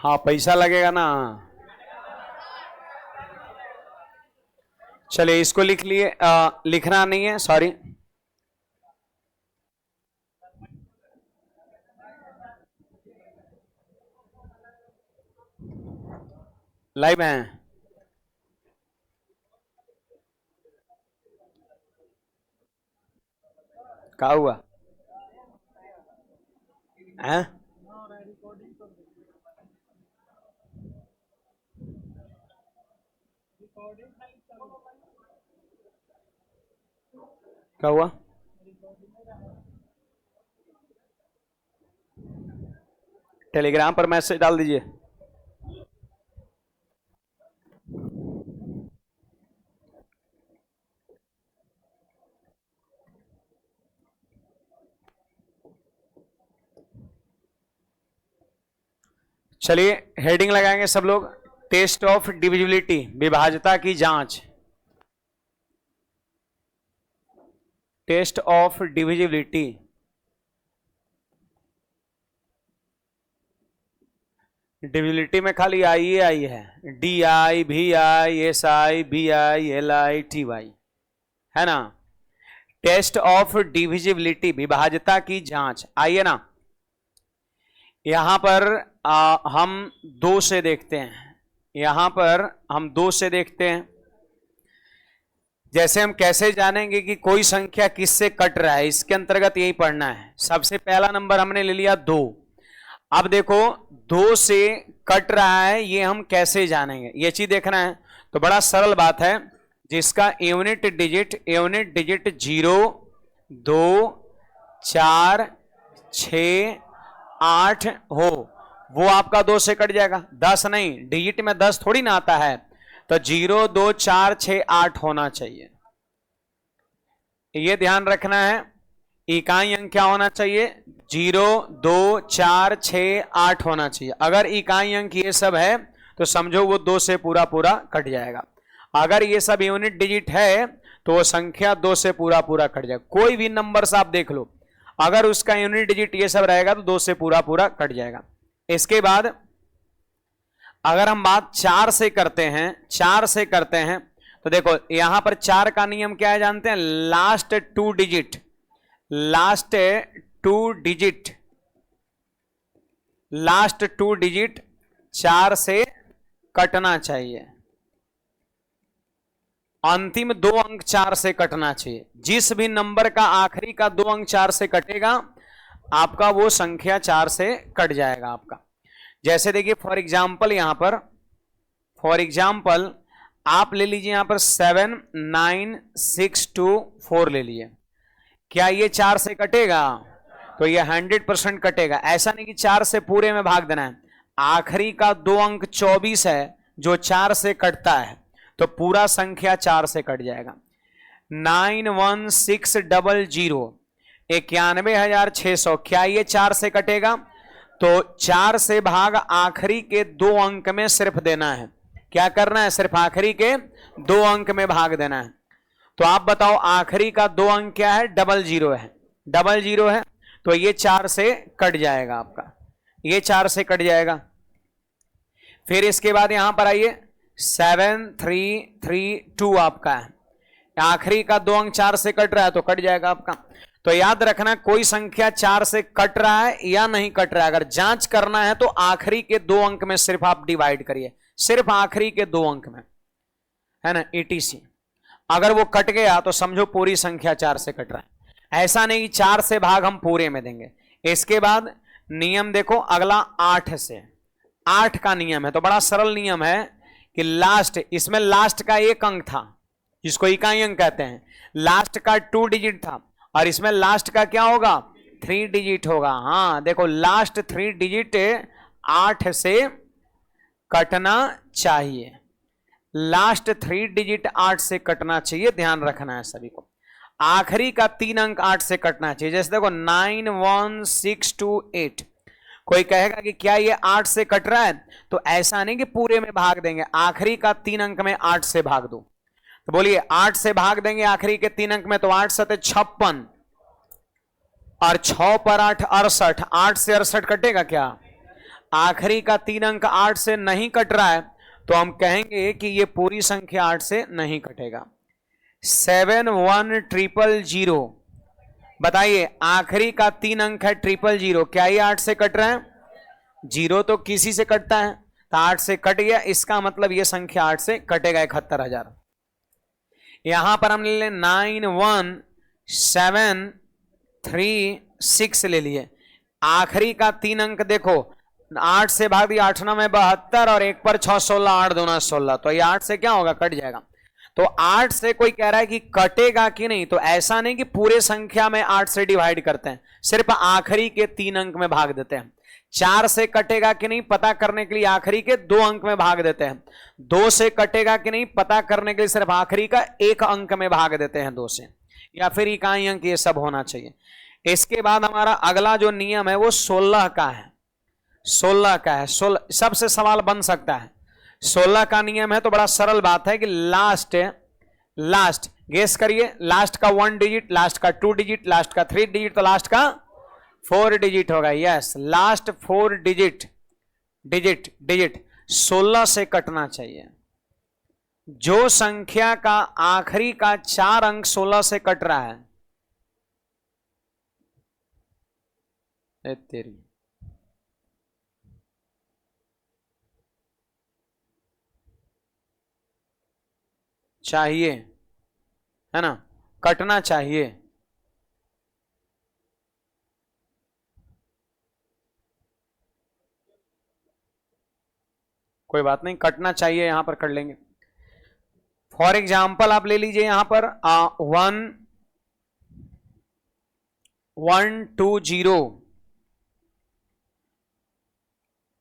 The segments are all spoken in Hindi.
हाँ पैसा लगेगा ना। चलिए इसको लिख लिए, लिखना नहीं है, सॉरी। लाइव है। क्या हुआ है? क्या हुआ? टेलीग्राम पर मैसेज डाल दीजिए। चलिए हेडिंग लगाएंगे सब लोग, टेस्ट ऑफ डिविजिबिलिटी, विभाज्यता की जांच। टेस्ट ऑफ डिविजिबिलिटी, डिविजिबिलिटी में खाली आई है, D I, V I, S I, B I, L I, T Y, है ना। टेस्ट ऑफ डिविजिबिलिटी, विभाज्यता की जांच। आइए ना, यहां पर हम 2 से देखते हैं। यहां पर हम 2 से देखते हैं। जैसे हम कैसे जानेंगे कि कोई संख्या किससे कट रहा है, इसके अंतर्गत यही पढ़ना है। सबसे पहला नंबर हमने ले लिया 2। अब देखो 2 से कट रहा है, ये हम कैसे जानेंगे, ये चीज देखना है। तो बड़ा सरल बात है, जिसका यूनिट डिजिट 0, 2, 4, 6, 8 हो, वो आपका 2 से कट जाएगा। 10 नहीं, डिजिट में 10 थोड़ी ना आता है, तो 0, 2, 4, 6, 8 होना चाहिए। ये ध्यान रखना है। इकाई अंक क्या होना चाहिए? 0, 2, 4, 6, 8 होना चाहिए। अगर इकाई अंक ये सब है तो समझो वो 2 से पूरा पूरा कट जाएगा। अगर ये सब यूनिट डिजिट है तो वो संख्या 2 से पूरा पूरा कट जाएगा। कोई भी नंबर से आप देख लो, अगर उसका यूनिट डिजिट ये सब रहेगा तो 2 से पूरा पूरा कट जाएगा। इसके बाद अगर हम बात 4 से करते हैं, तो देखो यहां पर 4 का नियम क्या है जानते हैं? लास्ट टू डिजिट 4 से कटना चाहिए। अंतिम 2 अंक 4 से कटना चाहिए। जिस भी नंबर का आखिरी का 2 अंक 4 से कटेगा, आपका वो संख्या 4 से कट जाएगा आपका। जैसे देखिए फॉर एग्जाम्पल आप ले लीजिए यहां पर 7, 9, 6, 2, 4 ले लिए। क्या ये 4 से कटेगा? तो ये 100% कटेगा। ऐसा नहीं कि 4 से पूरे में भाग देना है। आखिरी का 2 अंक 24 है जो 4 से कटता है, तो पूरा संख्या 4 से कट जाएगा। 91600, 91,600, क्या ये 4 से कटेगा? तो 4 से भाग आखिरी के 2 अंक में सिर्फ देना है। क्या करना है? सिर्फ आखिरी के 2 अंक में भाग देना है। तो आप बताओ आखिरी का 2 अंक क्या है? 00 है। 00 है तो ये 4 से कट जाएगा आपका, ये 4 से कट जाएगा। फिर इसके बाद यहां पर आइए 7332 आपका है। आखिरी का 2 अंक 4 से कट रहा है तो कट जाएगा आपका। तो याद रखना, कोई संख्या 4 से कट रहा है या नहीं कट रहा है, अगर जांच करना है तो आखिरी के 2 अंक में सिर्फ आप डिवाइड करिए, सिर्फ आखिरी के 2 अंक में, है ना, ETC। अगर वो कट गया तो समझो पूरी संख्या 4 से कट रहा है। ऐसा नहीं कि 4 से भाग हम पूरे में देंगे। इसके बाद नियम देखो अगला 8 से, 8 का नियम है। तो बड़ा सरल नियम है कि लास्ट, इसमें लास्ट का 1 अंक था जिसको इकाई अंक कहते हैं, लास्ट का 2 डिजिट था, और इसमें लास्ट का क्या होगा? 3 डिजिट होगा। हाँ देखो लास्ट 3 डिजिट 8 से कटना चाहिए, लास्ट 3 डिजिट 8 से कटना चाहिए, ध्यान रखना है सभी को। आखिरी का 3 अंक 8 से कटना चाहिए। जैसे देखो 91628, कोई कहेगा कि क्या ये 8 से कट रहा है? तो ऐसा नहीं कि पूरे में भाग देंगे, आखिरी का 3 अंक में 8 से भाग दो। तो बोलिए 8 से भाग देंगे आखिरी के 3 अंक में, तो 8 7 56 और 6 पर 8 68, 8 से 68 कटेगा क्या? आखिरी का 3 अंक 8 से नहीं कट रहा है तो हम कहेंगे कि ये पूरी संख्या 8 से नहीं कटेगा। 71000, बताइए आखिरी का 3 अंक है 000, क्या ये 8 से कट रहा है? 0 तो किसी से कटता है, तो 8 से कट गया, इसका मतलब ये संख्या 8 से कटेगा 71000। यहां पर हम ले लें 91736 ले लिए। आखिरी का 3 अंक देखो, 8 से भाग दिया, 8 9 में 72 और 1 पर 6 16, 8 दूना 16, तो ये 8 से क्या होगा? कट जाएगा। तो 8 से कोई कह रहा है कि कटेगा कि नहीं, तो ऐसा नहीं कि पूरे संख्या में 8 से डिवाइड करते हैं, सिर्फ आखिरी के 3 अंक में भाग देते हैं। 4 से कटेगा कि नहीं पता करने के लिए आखिरी के 2 अंक में भाग देते हैं। 2 से कटेगा कि नहीं पता करने के लिए सिर्फ आखिरी का 1 अंक में भाग देते हैं 2 से, या फिर इकाई अंक, ये सब होना चाहिए। इसके बाद हमारा अगला जो नियम है वो 16 का है। 16 का है, 16 सबसे सवाल बन सकता है। 16 का नियम है तो बड़ा सरल बात है कि लास्ट गेस करिए, लास्ट का 1 डिजिट, लास्ट का 2 डिजिट, लास्ट का 3 डिजिट, तो लास्ट का 4 डिजिट होगा। यस, लास्ट 4 डिजिट 16 से कटना चाहिए। जो संख्या का आखिरी का 4 अंक 16 से कट रहा है, तेरी चाहिए, है ना, कटना चाहिए। कोई बात नहीं, कटना चाहिए, यहां पर कर लेंगे। फॉर एग्जाम्पल आप ले लीजिए यहां पर 1120,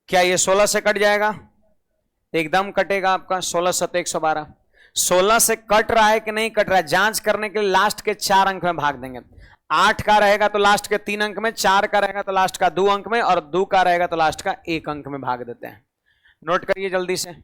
क्या ये 16 से कट जाएगा? एकदम कटेगा आपका। 16 7 112। 16 से कट रहा है कि नहीं कट रहा है, जांच करने के लिए लास्ट के 4 अंक में भाग देंगे। 8 का रहेगा तो लास्ट के 3 अंक में, 4 का रहेगा तो लास्ट का 2 अंक में, और 2 का रहेगा तो लास्ट का 1 अंक में भाग देते हैं। नोट करिए जल्दी से।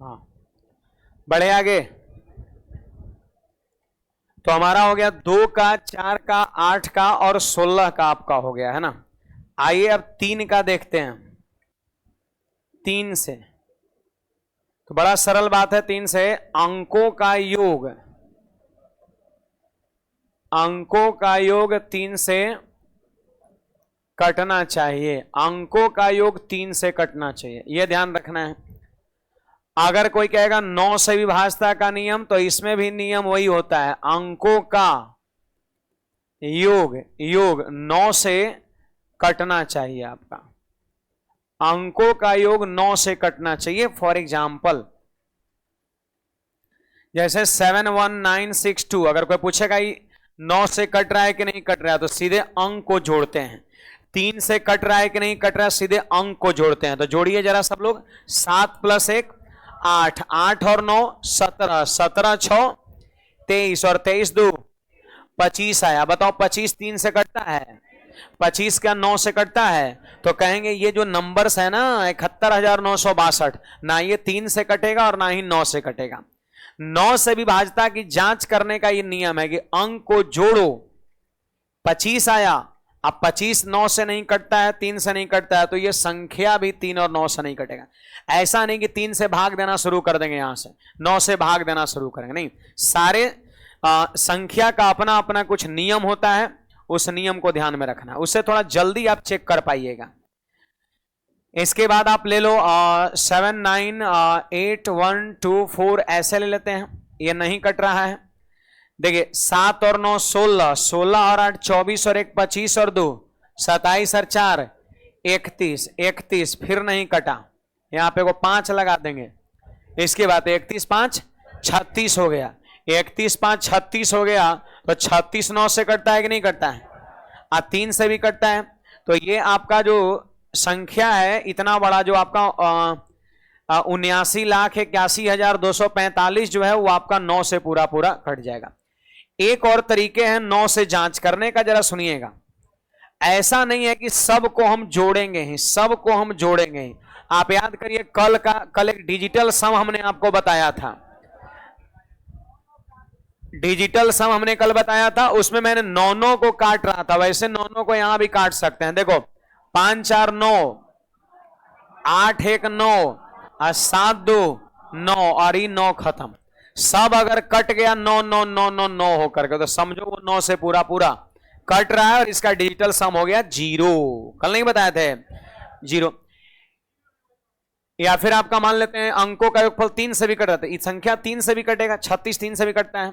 हाँ, बढ़े आगे। तो हमारा हो गया 2 का, 4 का, 8 का और 16 का आपका हो गया, है ना। आइए अब 3 का देखते हैं। 3 से तो बड़ा सरल बात है। 3 से अंकों का योग 3 से कटना चाहिए। अंकों का योग 3 से कटना चाहिए, यह ध्यान रखना है। अगर कोई कहेगा 9 से विभाज्यता का नियम, तो इसमें भी नियम वही होता है, अंकों का योग 9 से कटना चाहिए। आपका अंकों का योग 9 से कटना चाहिए। फॉर एग्जाम्पल जैसे 71962, अगर कोई पूछेगा 9 से कट रहा है कि नहीं कट रहा है, तो सीधे अंक को जोड़ते हैं। 3 से कट रहा है कि नहीं कट रहा है, सीधे अंक को जोड़ते हैं। तो जोड़िए जरा सब लोग। 7 + 1 8, 8 और 9 17, 17 6 23 और 23 2 25 आया। बताओ 25 3 से कटता है? 25 क्या 9 से कटता है? तो कहेंगे ये जो नंबर्स है ना 71962, ना ये 3 से कटेगा और ना ही 9 से कटेगा। 9 से विभाज्यता की जांच करने का ये नियम है कि अंक को जोड़ो। 25 आया, अब 25 9 से नहीं कटता है, 3 से नहीं कटता है, तो ये संख्या भी 3 और 9 से नहीं कटेगा। ऐसा नहीं कि 3 से भाग देना शुरू कर देंगे, यहां से 9 से भाग देना शुरू करेंगे, नहीं। सारे संख्या का अपना अपना कुछ नियम होता है, उस नियम को ध्यान में रखना, उससे थोड़ा जल्दी आप चेक कर पाइएगा। इसके बाद आप ले लो 798124, ऐसे ले लेते हैं, ये नहीं कट रहा है। देखिए 7 और 9 16, 16 और 8 24 और 1 25 और 2 27 और 4 31, 31 फिर नहीं कटा, यहां पे को 5 लगा देंगे। इसके बाद 31 5 36 हो गया, 31 5 36 हो गया, तो 36 9 से कटता है कि नहीं कटता है? 3 से भी कटता है। तो ये आपका जो संख्या है इतना बड़ा जो आपका 79,81,245 जो है वो आपका 9 से पूरा पूरा कट जाएगा। एक और तरीके हैं 9 से जांच करने का, जरा सुनिएगा। ऐसा नहीं है कि सबको हम जोड़ेंगे ही, सबको हम जोड़ेंगे ही। आप याद करिए कल एक डिजिटल सम हमने आपको बताया था, डिजिटल सम हमने कल बताया था, उसमें मैंने 9 को काट रहा था, वैसे 9 को यहां भी काट सकते हैं। देखो 5 4 9, 8 1 9, 7 2 9 और ये 9 खत्म। सब अगर कट गया 9 9 9 9 9 होकर के, तो समझो वो 9 से पूरा पूरा कट रहा है और इसका डिजिटल सम हो गया 0। कल नहीं बताए थे 0। या फिर आपका मान लेते हैं अंकों का योगफल 3 से भी कट जाता है, इस संख्या 3 से भी कटेगा, 36 3 से भी कटता है।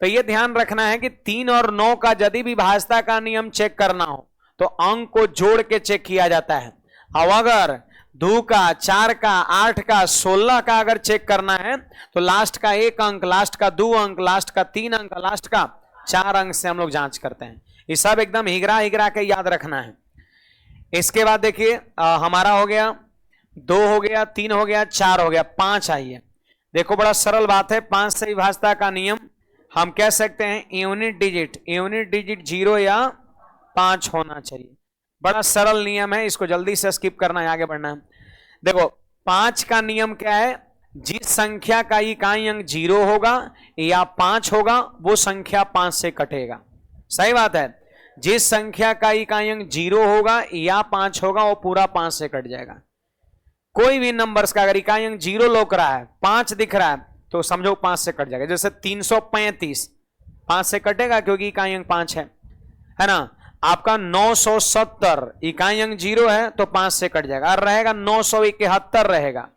तो ये ध्यान रखना है कि 3 और 9 का यदि विभाज्यता का नियम चेक करना हो तो अंक को जोड़ के चेक किया जाता है। अब अगर 2 का, 4 का, 8 का, 16 का अगर चेक करना है तो लास्ट का 1 अंक, लास्ट का 2 अंक, लास्ट का 3 अंक, लास्ट का 4 अंक से हम लोग जांच करते हैं। ये सब एकदम हिगरा हिगरा के याद रखना है। इसके बाद देखिए हमारा हो गया 2 हो गया, 3 हो गया, 4 हो गया, 5 आइए। देखो बड़ा सरल बात है, 5 से विभाज्यता का नियम हम कह सकते हैं यूनिट डिजिट 0 या 5 होना चाहिए। बड़ा सरल नियम है, इसको जल्दी से स्किप करना है, आगे बढ़ना है। देखो 5 का नियम क्या है, जिस संख्या का इकाई अंक 0 होगा या 5 होगा वो संख्या 5 से कटेगा। सही बात है, जिस संख्या का इकाई अंक 0 होगा या 5 होगा वो पूरा 5 से कट जाएगा। कोई भी नंबर्स का अगर इकाई अंक 0 लोक रहा है, 5 दिख रहा है तो समझो 5 से कट जाएगा। जैसे 335 5 से कटेगा क्योंकि इकाई अंक 5 है ना। आपका 970 इकाई अंक 0 है तो 5 से कट जाएगा, और रहेगा 971 रहेगा,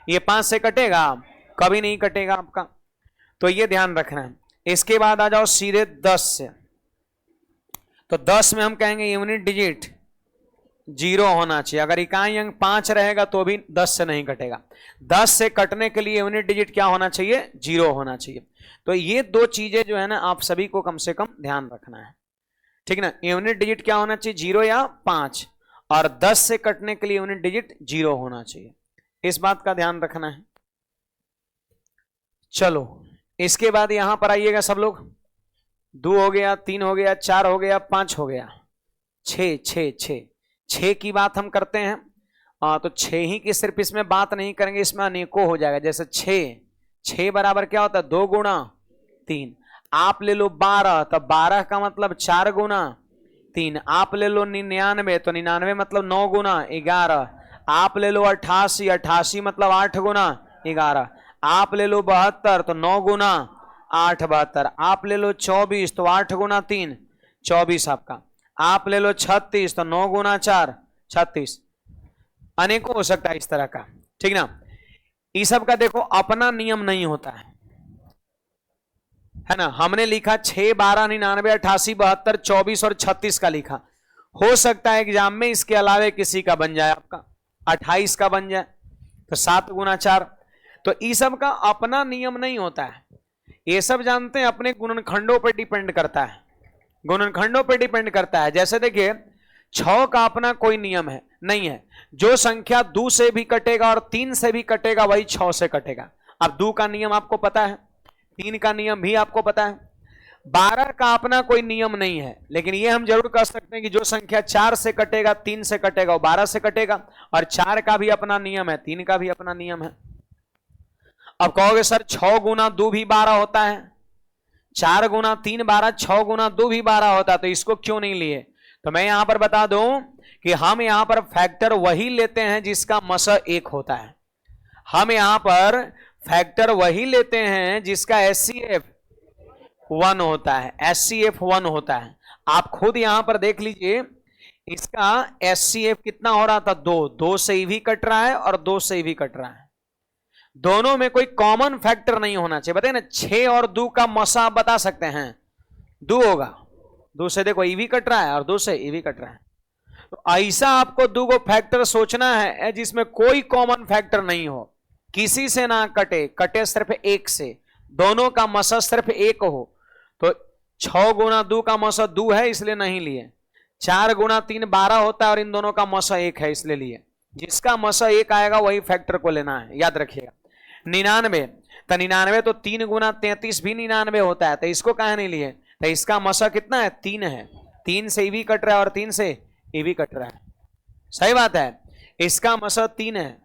ये 5 से कटेगा? कभी नहीं कटेगा आपका। तो ये ध्यान रखना है। इसके बाद आ जाओ सीधे 10 से। तो 10 में हम कहेंगे यूनिट डिजिट 0 होना चाहिए। अगर इकाई अंक 5 रहेगा तो भी 10 से नहीं कटेगा। 10 से कटने के लिए यूनिट डिजिट क्या होना चाहिए? 0 होना चाहिए। तो ये 2 चीजें जो है ना आप सभी को कम से कम ध्यान रखना है, ठीक ना। यूनिट डिजिट क्या होना चाहिए? 0 या 5, और 10 से कटने के लिए यूनिट डिजिट 0 होना चाहिए। इस बात का ध्यान रखना है। चलो इसके बाद यहां पर आइएगा सब लोग। 2 हो गया, 3 हो गया, 4 हो गया, 5 हो गया, 6 6 6 6 की बात हम करते हैं। तो 6 ही की सिर्फ इसमें बात नहीं करेंगे, इसमें अनेकों हो जाएगा। जैसे 6 बराबर क्या होता है? 2 गुणा 3। आप ले लो 12, तो 12 का मतलब 4 गुना 3। आप ले लो 99, तो 99 मतलब 9 गुना 11। आप ले लो 88, 88 मतलब 8 गुना 11। आप ले लो 72, तो 9 गुना 8 72। आप ले लो 24, तो 8 गुना 3 24 आपका। आप ले लो 36, तो 9 गुना 4 36। अनेकों हो सकता है इस तरह का, ठीक ना। इस सब का देखो अपना नियम नहीं होता है ना। हमने लिखा 6 12 99 88 72 24 और 36 का लिखा। हो सकता है एग्जाम में इसके अलावे किसी का बन जाए, आपका 28 का बन जाए, तो 7 गुना 4। तो इस सब का अपना नियम नहीं होता है। ये सब जानते हैं अपने गुणनखंडों पर डिपेंड करता है, गुणनखंडों पर डिपेंड करता है। जैसे देखिए 6 का अपना कोई नियम है नहीं है। जो संख्या 2 से भी कटेगा और 3 से भी कटेगा वही 6 से कटेगा। अब 2 का नियम आपको पता है, 3 का नियम भी आपको पता है। 12 का अपना कोई नियम नहीं है, लेकिन ये हम जरूर कह सकते हैं कि जो संख्या 4 से कटेगा 3 से कटेगा वो 12 से कटेगा। और 4 का भी अपना नियम है, 3 का भी अपना नियम है। अब कहोगे सर 6 गुना 2 भी 12 होता है, 4 गुना 3 12, 6 गुना 2 भी 12 होता है, तो इसको क्यों नहीं लिए? तो मैं यहां पर बता दूं कि हम यहां पर फैक्टर वही लेते हैं जिसका मसा 1 होता है। हम यहां पर फैक्टर वही लेते हैं जिसका HCF 1 होता है, HCF 1 होता है। आप खुद यहां पर देख लीजिए, इसका HCF कितना हो रहा था? 2 से ही भी कट रहा है और 2 से ही भी कट रहा है। दोनों में कोई कॉमन फैक्टर नहीं होना चाहिए। बताइए ना, 6 और 2 का मसा आप बता सकते हैं? 2 होगा। 2 से देखो ई भी कट रहा है और 2 से ई भी कट रहा है। तो ऐसा आपको 2 को फैक्टर सोचना है जिसमें कोई कॉमन फैक्टर नहीं हो, किसी से ना कटे, कटे सिर्फ 1 से, दोनों का मसा सिर्फ 1 हो। तो 6 गुना 2 का मौसा 2 है इसलिए नहीं लिए। 4 गुना 3 12 होता है और इन दोनों का मौसा 1 है इसलिए लिए। जिसका मौसा 1 आएगा वही फैक्टर को लेना है, याद रखिएगा। 99 तो 99 तो 3 गुना 33 भी 99 होता है, तो इसको कहा नहीं लिए। तो इसका मौसा कितना है? 3 है। 3 से ई भी कट रहा है और 3 से ई भी कट रहा है, सही बात है। इसका मौसा 3 है,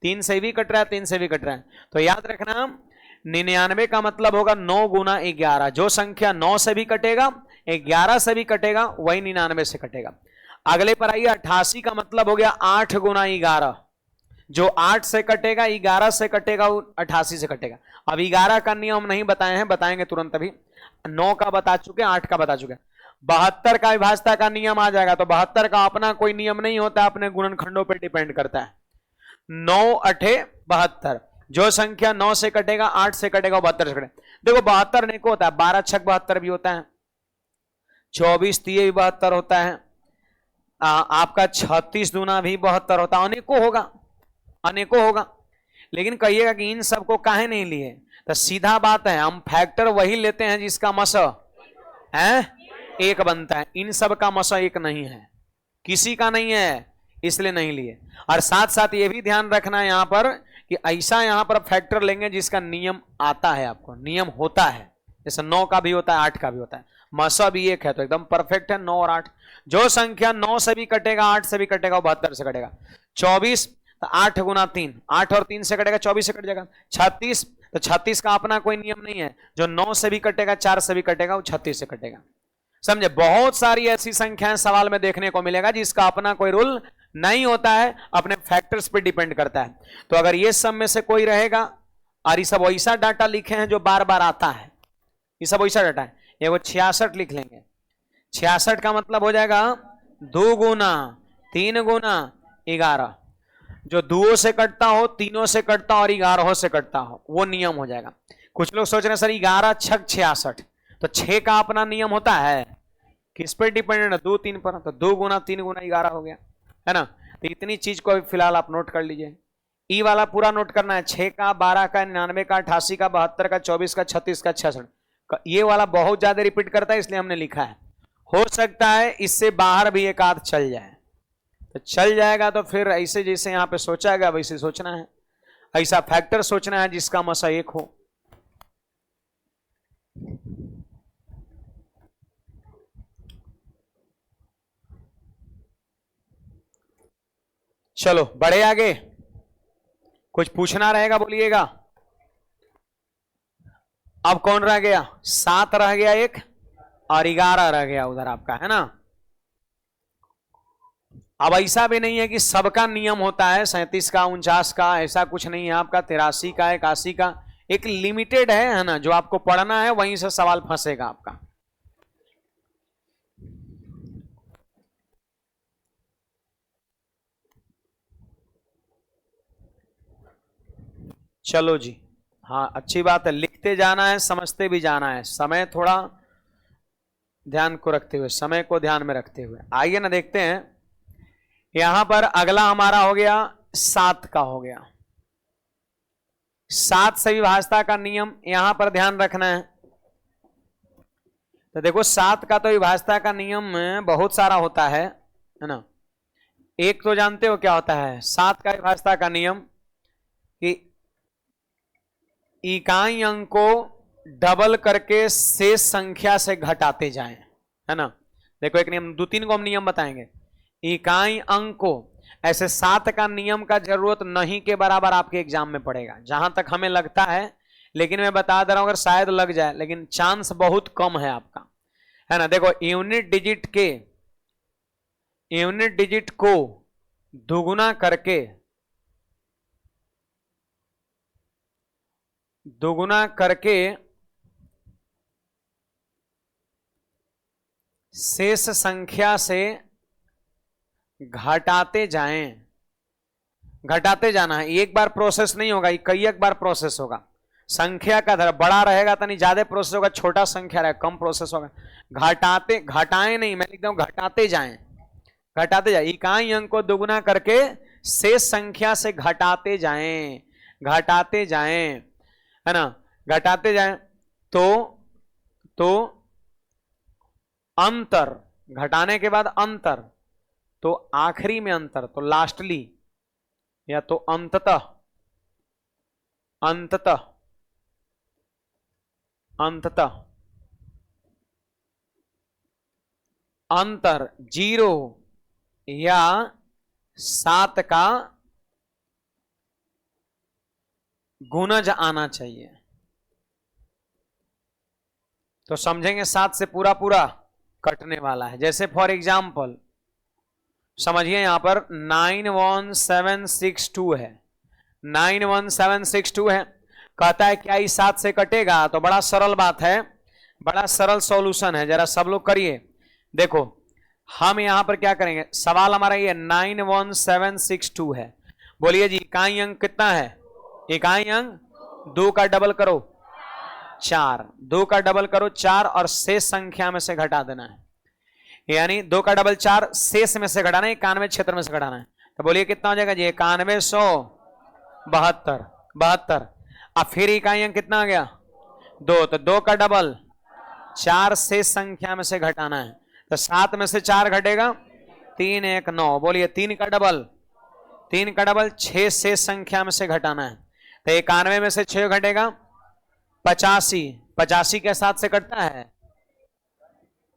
3 से भी कट रहा है 3 से भी कट रहा है। तो याद रखना 99 का मतलब होगा 9 गुना 11। जो संख्या 9 से भी कटेगा 11 से भी कटेगा वही 99 से कटेगा। अगले पर आइए 88 का मतलब हो गया 8 गुना 11। जो 8 से कटेगा 11 से कटेगा 88 से कटेगा। अब 11 का नियम नहीं बताए हैं, बताएंगे तुरंत अभी। 9 का बता चुके, 8 का बता चुके। 72 का विभाज्यता का नियम आ जाएगा। तो 72 का अपना कोई नियम नहीं होता, अपने गुणनखंडों पर डिपेंड करता है। 9 8 72। जो संख्या 9 से कटेगा 8 से कटेगा 72 से कटेगा। देखो 72 नहीं को होता है, 12 6 72 भी होता है, 24 3 72 होता है, आपका 36 दूना भी 72 होता है, अनेकों होगा, अनेकों होगा। लेकिन कहिएगा कि इन सबको काहे नहीं लिए? तो सीधा बात है, हम फैक्टर वही लेते हैं जिसका मसा है 1 बनता है। इन सब का मसा 1 नहीं है, किसी का नहीं है, इसलिए नहीं लिए। और साथ साथ ये भी ध्यान रखना है यहां पर कि ऐसा यहां पर फैक्टर लेंगे जिसका नियम आता है, आपको नियम होता है। जैसे 9 का भी होता है 8 का भी होता है, मसा भी 1 है तो एकदम परफेक्ट है 9 और 8। जो संख्या 9 से भी कटेगा 8 से भी कटेगा 72 से कटेगा। 24 तो 8 गुना 3, 8 और 3 से कटेगा 24 से कट जाएगा। 36 तो 36 का अपना कोई नियम नहीं है, जो 9 से भी कटेगा 4 से भी कटेगा वो 36 से कटेगा। समझे? बहुत सारी ऐसी संख्याएं सवाल में देखने को मिलेगा जिसका अपना कोई रूल नहीं होता है, अपने फैक्टर्स पे डिपेंड करता है। तो अगर ये सब में से कोई रहेगा, और ये सब वैसा डाटा लिखे हैं जो बार बार आता है, ये सब वैसा डाटा है। ये वो 66 लिख लेंगे। 66 का मतलब हो जाएगा 2 गुना 3 गुना 11। जो 2 से कटता हो, 3 से कटता हो और 11 से कटता हो, वो नियम हो जाएगा। कुछ लोग सोच रहे हैं सर 11 6 66, तो 6 का अपना नियम होता है, किस पर डिपेंडेंट है? 2 3 पर। तो 2 गुना 3 गुना 11 हो गया, है ना। तो इतनी चीज को फिलहाल आप नोट कर लीजिए। ई वाला पूरा नोट करना है, 6 का 12 का 99 का 88 का 72 का 24 का 36 का 66। ये वाला बहुत ज्यादा रिपीट करता है इसलिए हमने लिखा है। हो सकता है इससे बाहर भी एक आध चल जाए, तो चल जाएगा तो फिर ऐसे जैसे यहां पे सोचा गया वैसे सोचना है। ऐसा फैक्टर सोचना है जिसका मसा 1 हो। चलो बढ़े आगे, कुछ पूछना रहेगा बोलिएगा। अब कौन रह गया? 7 रह गया एक, और 11 रह गया उधर आपका, है ना। अब ऐसा भी नहीं है कि सबका नियम होता है 37 का 49 का, ऐसा कुछ नहीं है। आपका 83 का 81 का एक लिमिटेड है ना, जो आपको पढ़ना है वहीं से सवाल फंसेगा आपका। चलो जी, हाँ अच्छी बात है, लिखते जाना है, समझते भी जाना है, समय थोड़ा ध्यान को रखते हुए, समय को ध्यान में रखते हुए। आइए ना देखते हैं, यहां पर अगला हमारा हो गया 7 का हो गया। 7 से विभाज्यता का नियम यहां पर ध्यान रखना है। तो देखो 7 का तो विभाज्यता का नियम बहुत सारा होता है ना। एक तो जानते हो क्या होता है 7 का विभाज्यता का नियम, कि इकाई अंक को डबल करके शेष संख्या से घटाते जाएं, है ना। देखो एक नियम, 2-3 को हम नियम बताएंगे। इकाई अंक को ऐसे 7 का नियम का जरूरत नहीं के बराबर आपके एग्जाम में पड़ेगा, जहां तक हमें लगता है। लेकिन मैं बता दे रहा हूं अगर शायद लग जाए, लेकिन चांस बहुत कम है आपका, है ना। देखो यूनिट डिजिट को दुगुना करके शेष संख्या से घटाते जाना है। एक बार प्रोसेस नहीं होगा, कई एक बार प्रोसेस होगा। संख्या का धर बड़ा रहेगा तो नहीं ज्यादा प्रोसेस होगा, छोटा संख्या रहेगा कम प्रोसेस होगा। घटाएं नहीं, मैं लिखता हूं घटाते जाएं। इकाई अंक को दुगुना करके शेष संख्या से घटाते जाएं, है ना। घटाते जाएं तो अंतर, घटाने के बाद अंतर, तो आखिरी में अंतर, तो लास्टली या तो अंततः, अंततः, अंततः, अंतर 0 या 7 का गुणज आना चाहिए। तो समझेंगे 7 से पूरा पूरा कटने वाला है। जैसे फॉर एग्जाम्पल समझिए यहां पर 91762 है, 91762 है, कहता है क्या इस 7 से कटेगा? तो बड़ा सरल बात है, बड़ा सरल सॉल्यूशन है, जरा सब लोग करिए। देखो हम यहां पर क्या करेंगे, सवाल हमारा ये 91762 है। बोलिए जी इकाई अंक कितना है? इकाई अंक 2 का डबल करो 4, 2 का डबल करो 4 और शेष संख्या में से घटा देना है, यानी 2 का डबल 4 शेष में से घटाना है, 91 क्षेत्र में से घटाना है। तो बोलिए कितना हो जाएगा जी? 9172, 72। अब फिर इकाई अंक कितना आ गया? 2, तो 2 का डबल 4 शेष संख्या में से घटाना है, तो 7 में से 4 घटेगा 3 1 9। बोलिए 3 का डबल 6 शेष संख्या में से घटाना है, तो 91 में से 6 घटेगा 85, 85 के 7 से कटता है?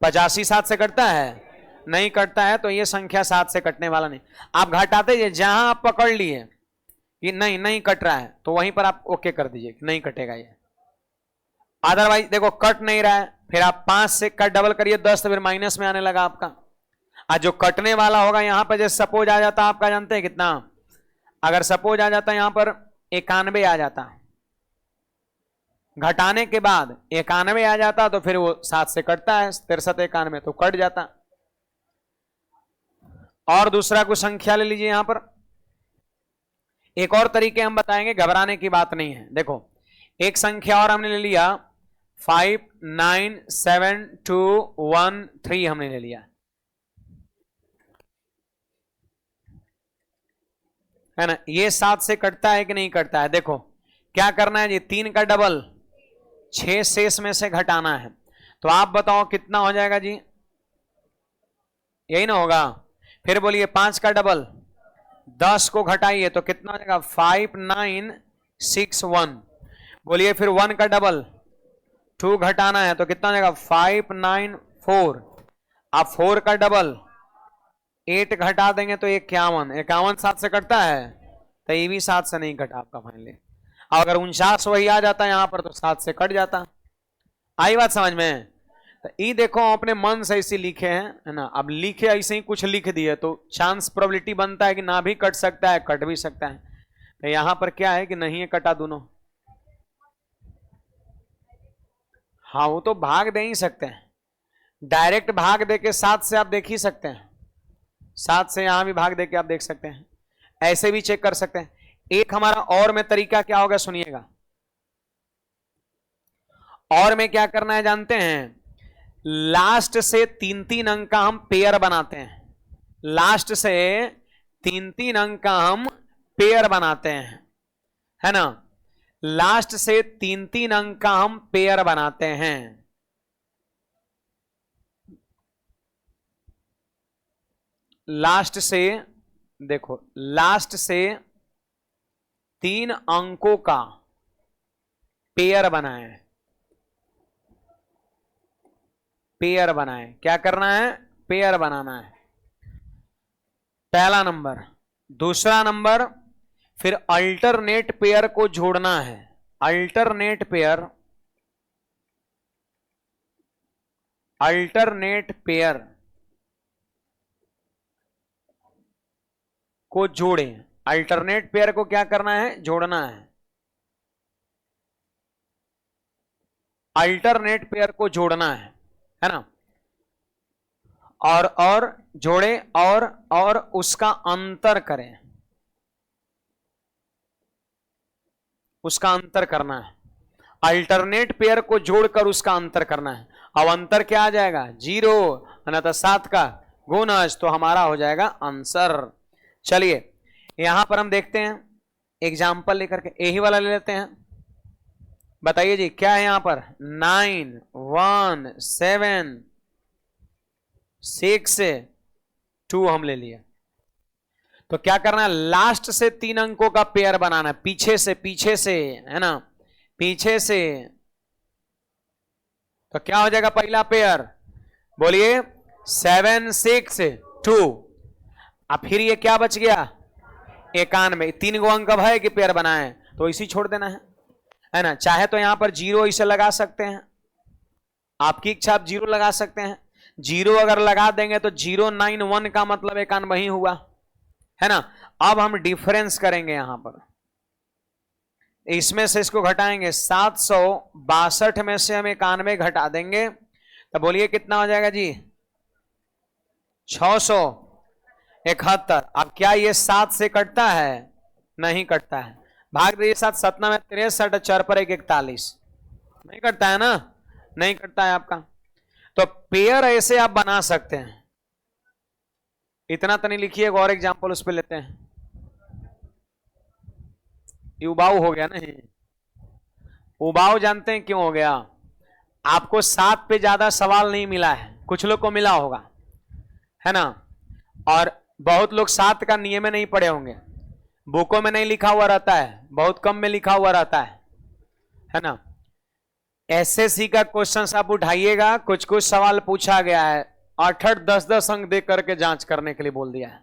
85 7 से कटता है? नहीं कटता है, तो ये संख्या 7 से कटने वाला नहीं। आप घटाते जाइए, जहां आप पकड़ लिए कि नहीं कट रहा है तो वहीं पर आप ओके कर दीजिए, नहीं कटेगा ये। अदरवाइज देखो कट नहीं रहा है, फिर आप 5 से कट डबल करिए 10, तो फिर माइनस में आने लगा आपका। आज जो कटने वाला होगा यहां पर, जैसे सपोज आ जाता आपका, जानते हैं कितना? अगर सपोज आ जाता यहां पर 91 आ जाता, घटाने के बाद 91 आ जाता, तो फिर वो 7 से कटता है, 63 91 तो कट जाता। और दूसरा कुछ संख्या ले लीजिए यहां पर, एक और तरीके हम बताएंगे, घबराने की बात नहीं है। देखो एक संख्या और हमने ले लिया 597213 हमने ले लिया, है ना? ये 7 से कटता है कि नहीं कटता है? देखो क्या करना है जी, 3 का डबल 6 शेष में से घटाना है, तो आप बताओ कितना हो जाएगा जी? यही ना होगा। फिर बोलिए 5 का डबल 10 को घटाइए तो कितना हो जाएगा? 5961। बोलिए फिर 1 का डबल 2 घटाना है तो कितना हो जाएगा? 594। आप 4 का डबल 8 घटा देंगे तो 51, 51 7 से कटता है, तो ये भी 7 से नहीं कटा आपका फाइनली। अगर 49 वही आ जाता है यहां पर तो 7 से कट जाता। आई बात समझ में? तो ये देखो अपने मन से ऐसे लिखे हैं, है ना? अब लिखे ऐसे ही कुछ लिख दिए तो चांस प्रोबेबिलिटी बनता है कि ना भी कट सकता है, कट भी सकता है। तो यहां पर क्या है कि नहीं है कटा दोनों। हाँ वो तो भाग दे ही सकते हैं, डायरेक्ट भाग दे के 7 से आप देख ही सकते हैं, 7 से यहां भी भाग दे के आप देख सकते हैं, ऐसे भी चेक कर सकते हैं। एक हमारा और में तरीका क्या होगा सुनिएगा। और में क्या करना है जानते हैं? लास्ट से 3-3 अंक का हम पेयर बनाते हैं, लास्ट से 3-3 अंक का हम पेयर बनाते हैं, है ना? लास्ट से 3-3 अंक का हम पेयर बनाते हैं। लास्ट से देखो, लास्ट से 3 अंकों का पेयर बनाए, पेयर बनाए। क्या करना है? पेयर बनाना है, पहला नंबर। दूसरा नंबर फिर अल्टरनेट पेयर को जोड़ना है, अल्टरनेट पेयर, अल्टरनेट पेयर को जोड़ें। अल्टरनेट पेयर को क्या करना है? जोड़ना है, अल्टरनेट पेयर को जोड़ना है ना? और जोड़े और उसका अंतर करें, उसका अंतर करना है। अल्टरनेट पेयर को जोड़कर उसका अंतर करना है। अब अंतर क्या आ जाएगा? 0 अनंत 7 का गुणज, तो हमारा हो जाएगा आंसर। चलिए यहां पर हम देखते हैं एग्जाम्पल लेकर के, यही वाला ले लेते हैं। बताइए जी क्या है यहां पर? 917 6 से 2 हम ले लिए। तो क्या करना है, लास्ट से 3 अंकों का पेयर बनाना है, पीछे से, है ना, पीछे से। तो क्या हो जाएगा पहला पेयर, बोलिए 7 6 2। अब फिर ये क्या बच गया, 91। 3 गो अंक है कि पेयर बनाए, तो इसी छोड़ देना है ना। चाहे तो यहां पर 0 इसे लगा सकते हैं, आपकी इच्छा, आप 0 लगा सकते हैं। 0 अगर लगा देंगे तो 091 का मतलब 91 ही हुआ, है ना। अब हम डिफरेंस करेंगे यहां पर, इसमें से इसको घटाएंगे, 762 में से हम 91 घटा देंगे, तो बोलिए कितना हो जाएगा जी, 671। अब क्या ये 7 से कटता है, नहीं कटता है, भाग दीजिए 7 7 में 63, 4 पर 1 41, नहीं कटता है ना, नहीं कटता है आपका। तो पेयर ऐसे आप बना सकते हैं। इतना तो नहीं लिखिए, और एग्जांपल उस पर लेते हैं। उबाऊ हो गया नहीं, उबाऊ जानते हैं क्यों हो गया, आपको 7 पे ज्यादा सवाल नहीं मिला है, कुछ लोग को मिला होगा, है ना, और बहुत लोग 7 का नियम नहीं पढ़े होंगे, बुकों में नहीं लिखा हुआ रहता है, बहुत कम में लिखा हुआ रहता है ना। एसएससी का क्वेश्चन आप उठाइएगा, कुछ कुछ सवाल पूछा गया है, 8 10 अंक दे करके जांच करने के लिए बोल दिया है।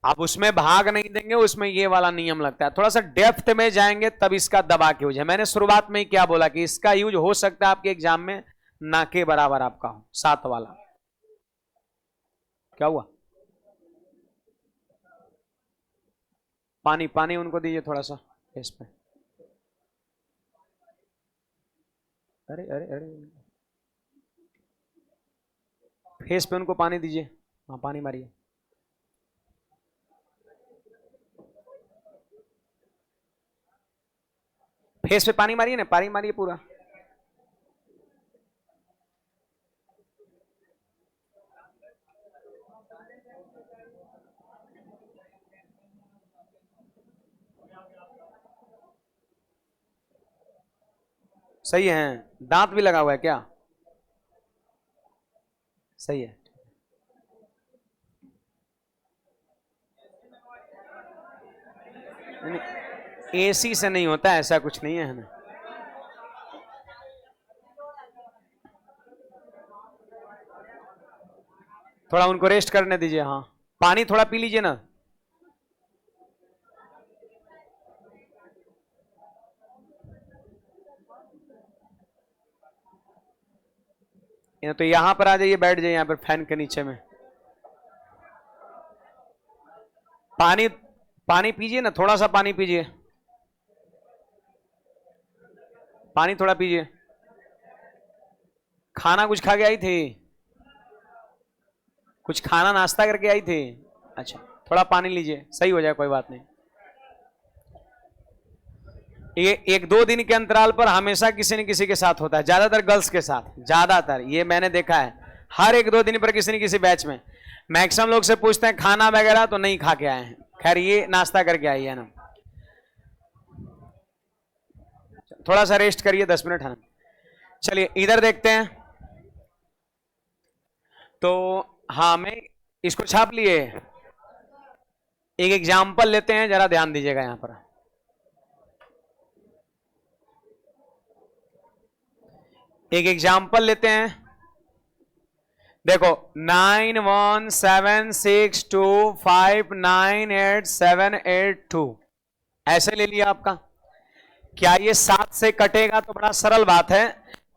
आप उसमें भाग नहीं देंगे, उसमें ये वाला नियम लगता है। थोड़ा सा डेप्थ में जाएंगे तब इसका दबा के यूज है। मैंने शुरुआत में ही क्या बोला कि इसका यूज हो सकता है आपके एग्जाम में ना के बराबर आपका हो, 7 वाला। क्या हुआ, पानी पानी उनको दीजिए थोड़ा सा फेस पे। अरे अरे अरे, फेस पे उनको पानी दीजिए, हाँ पानी मारिए। फेस पे पानी मारिए ना, पानी मारिए पूरा। सही है, दांत भी लगा हुआ है क्या, सही है। एसी से नहीं होता, ऐसा कुछ नहीं है ना। थोड़ा उनको रेस्ट करने दीजिए, हाँ पानी थोड़ा पी लीजिए ना। तो यहां पर आ जाइए, बैठ जाइए यहां पर फैन के नीचे में। पानी पानी पीजिए ना, थोड़ा सा पानी पीजिए, पानी थोड़ा पीजिए। खाना कुछ खा के आई थी, कुछ खाना नाश्ता करके आई थी, अच्छा थोड़ा पानी लीजिए, सही हो जाए, कोई बात नहीं। ये 1-2 दिन के अंतराल पर हमेशा किसी न किसी के साथ होता है, ज्यादातर गर्ल्स के साथ, ज्यादातर ये मैंने देखा है, हर 1-2 दिन पर किसी न किसी बैच में। मैक्सिमम लोग से पूछते हैं खाना वगैरह, तो नहीं खा के आए हैं, खैर ये नाश्ता करके आई है ना। थोड़ा सा रेस्ट करिए, 10 मिनट है ना। चलिए इधर देखते हैं। तो हाँ, मैं इसको छाप लिए, एक एग्जाम्पल लेते हैं, जरा ध्यान दीजिएगा यहां पर। एक एग्जाम्पल लेते हैं, देखो 9176259872 ऐसे ले लिया आपका। क्या ये 7 से कटेगा, तो बड़ा सरल बात है,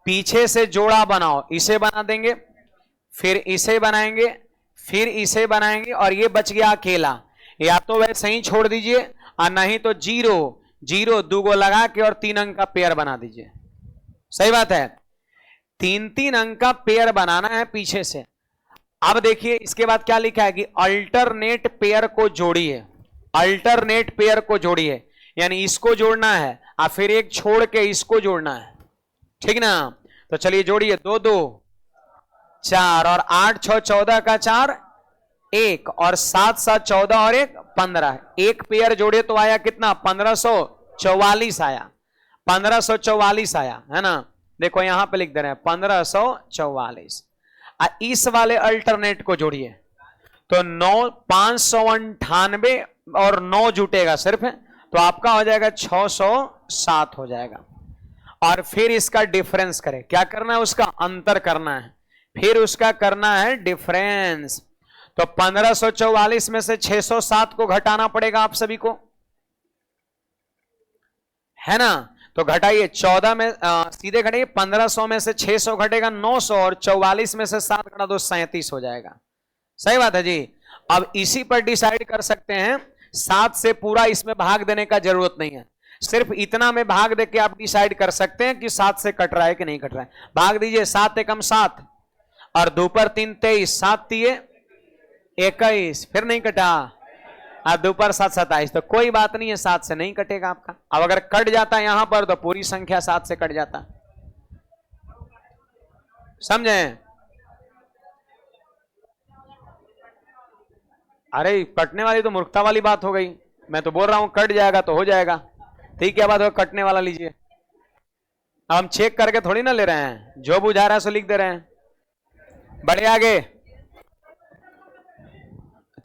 पीछे से जोड़ा बनाओ, इसे बना देंगे, फिर इसे बनाएंगे, फिर इसे बनाएंगे, और ये बच गया अकेला। या तो वैसे ही छोड़ दीजिए, और नहीं तो 0 0 2 गो लगा के और 3 अंक का पेयर बना दीजिए। सही बात है, 3-3 अंक का पेयर बनाना है पीछे से। अब देखिए इसके बाद क्या लिखा है कि अल्टरनेट पेयर को जोड़िए, अल्टरनेट पेयर को जोड़िए, यानी इसको जोड़ना है और फिर एक छोड़ के इसको जोड़ना है, ठीक ना। तो चलिए जोड़िए, 2 2 4 और 8 6 14 का 4 1 और 7 7 14 और 1 15, एक पेयर जोड़े तो आया कितना, 1544 आया, 1544 आया, है ना। देखो यहां पे लिख दे रहे हैं 1544। इस वाले अल्टरनेट को जोड़िए तो 598 और 9 जुटेगा सिर्फ, तो आपका हो जाएगा 607 हो जाएगा। और फिर इसका डिफरेंस करें, क्या करना है, उसका अंतर करना है, फिर उसका करना है डिफरेंस। तो 1544 में से 607 को घटाना पड़ेगा आप सभी को, है ना। तो घटाइए 14 में सीधे घटाइए, 1500 में से 600 घटेगा 900 और 44 में से 7 घटा दो 37 हो जाएगा। सही बात है जी। अब इसी पर डिसाइड कर सकते हैं, 7 से पूरा इसमें भाग देने का जरूरत नहीं है, सिर्फ इतना में भाग देके आप डिसाइड कर सकते हैं कि 7 से कट रहा है कि नहीं कट रहा है। भाग दीजिए, 7 एकम 7 और 2 पर 3 23, 7 तिये 21, फिर नहीं कटा, और 2 पर 7 27, तो कोई बात नहीं है, 7 से नहीं कटेगा आपका। अब अगर कट जाता है यहां पर तो पूरी संख्या 7 से कट जाता, समझे। अरे कटने वाली तो मूर्खता वाली बात हो गई, मैं तो बोल रहा हूं कट जाएगा तो हो जाएगा, ठीक है। बात हो, कटने वाला लीजिए। अब हम चेक करके थोड़ी ना ले रहे हैं, जो बुझा रहा है सो लिख दे रहे हैं। बढ़े आगे,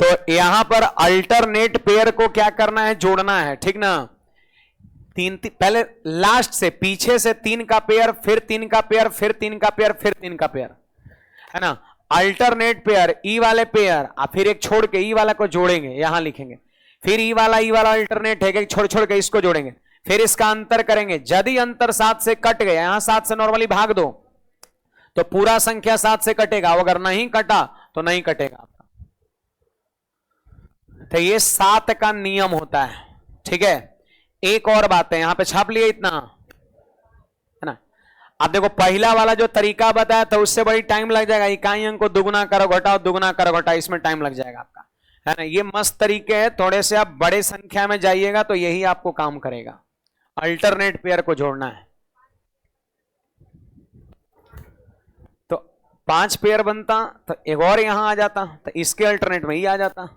तो यहां पर अल्टरनेट पेयर को क्या करना है, जोड़ना है, ठीक ना। पहले लास्ट से, पीछे से 3 का पेयर, फिर 3 का पेयर, फिर 3 का पेयर, फिर 3 का पेयर, है ना। अल्टरनेट पेयर, ई वाले पेयर, फिर एक छोड़ के ई वाला को जोड़ेंगे, यहां लिखेंगे, फिर ई वाला अल्टरनेट है, छोड़ छोड़ के इसको जोड़ेंगे, फिर इसका अंतर करेंगे। यदि अंतर 7 से कट गया, यहां 7 से नॉर्मली भाग दो तो पूरा संख्या 7 से कटेगा, अगर नहीं कटा तो नहीं कटेगा आपका। तो ये 7 का नियम होता है, ठीक है। एक और बात है, यहां पे छाप लिए इतना, है ना। अब देखो पहला वाला जो तरीका बताया तो उससे बड़ी टाइम लग जाएगा, इकाई अंक को दुगुना करो घटाओ, दुगुना करो घटाओ, इसमें टाइम लग जाएगा आपका, है ना। ये मस्त तरीके है, थोड़े से आप बड़े संख्या में जाइएगा तो यही आपको काम करेगा। अल्टरनेट पेयर को जोड़ना है तो 5 पेयर बनता, तो एक और यहां आ जाता, तो इसके अल्टरनेट में ही आ जाता,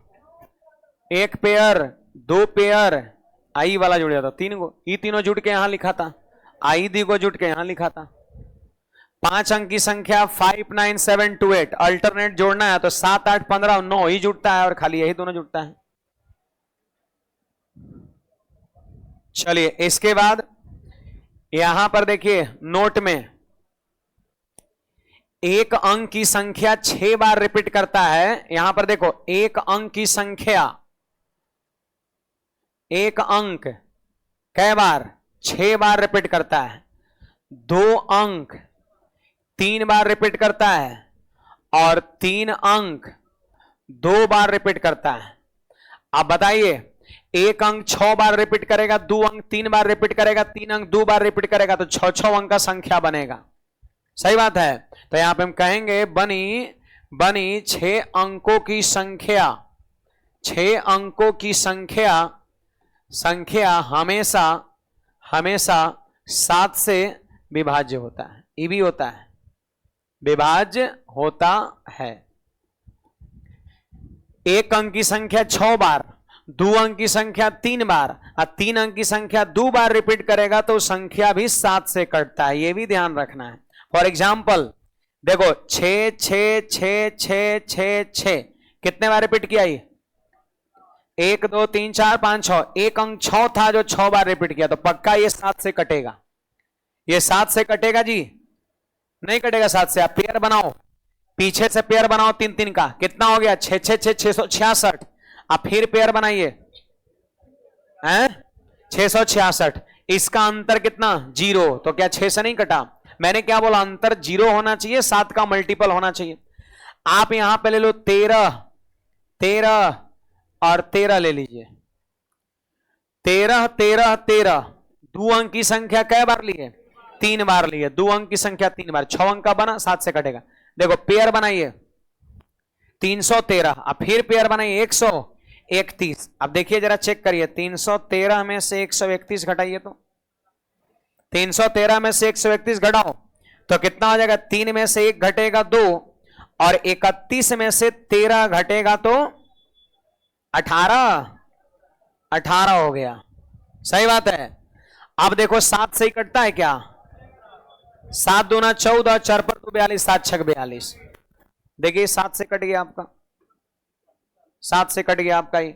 1 पेयर 2 पेयर, आई वाला जुड़ जाता 3 को, ये तीनों जुड़ के यहां लिखा था, आई दी को जुड़ के यहां लिखा था। 5 अंक की संख्या 59728, अल्टरनेट जोड़ना है तो 7 8 15 9 ही जुड़ता है और खाली यही दोनों जुड़ता है। चलिए इसके बाद यहां पर देखिए नोट में, एक अंक की संख्या 6 बार रिपीट करता है। यहां पर देखो, एक अंक की संख्या, एक अंक कै बार, 6 बार रिपीट करता है। 2 अंक 3 बार रिपीट करता है और 3 अंक 2 बार रिपीट करता है। अब बताइए, एक अंक 6 बार रिपीट करेगा, 2 अंक 3 बार रिपीट करेगा, 3 अंक 2 बार रिपीट करेगा, तो 6 अंक का संख्या बनेगा। सही बात है। तो यहां पे हम कहेंगे बनी 6 अंकों की संख्या, 6 अंकों की संख्या हमेशा 7 से विभाज्य होता है, ये भी होता है, विभाज्य होता है। एक अंक की संख्या 6 बार, 2 अंक की संख्या 3 बार और 3 अंक की संख्या 2 बार रिपीट करेगा तो संख्या भी 7 से कटता है, ये भी ध्यान रखना है। फॉर एग्जाम्पल देखो 6 6 6 6 6 6 कितने बार रिपीट किया, ये 1 2 3 4 5 6, एक अंक 6 था जो 6 बार रिपीट किया, तो पक्का ये 7 से कटेगा, ये 7 से कटेगा जी, नहीं कटेगा 7 से। आप पेयर बनाओ, पीछे से पेयर बनाओ 3 3 का, कितना हो गया 6 6 6 666। आप फिर पेयर बनाइए 666, इसका अंतर कितना 0, तो क्या 6 से नहीं कटा। मैंने क्या बोला, अंतर 0 होना चाहिए, 7 का मल्टीपल होना चाहिए। आप यहां पे ले लो 13 13 और 13 ले लीजिए, 13 13 13, 2 अंक की संख्या कै बार लिए, 3 बार लिए, 2 अंक की संख्या 3 बार, 6 अंक का बना, 7 से कटेगा। देखो पेयर बनाइए 313, अब फिर पेयर बनाइए 131। अब देखिए जरा चेक करिए, 313 में से 131 घटाइए, तो 313 में से 131 घटाओ तो कितना हो जाएगा, 3 में से 1 घटेगा 2 और 31 में से 13 घटेगा तो 18 हो गया। सही बात है। अब देखो 7 से ही कटता है क्या, 7 दूना 14, 4 पर 42, 7 6 42, देखिए 7 से कट गया आपका, 7 से कट गया आपका ये।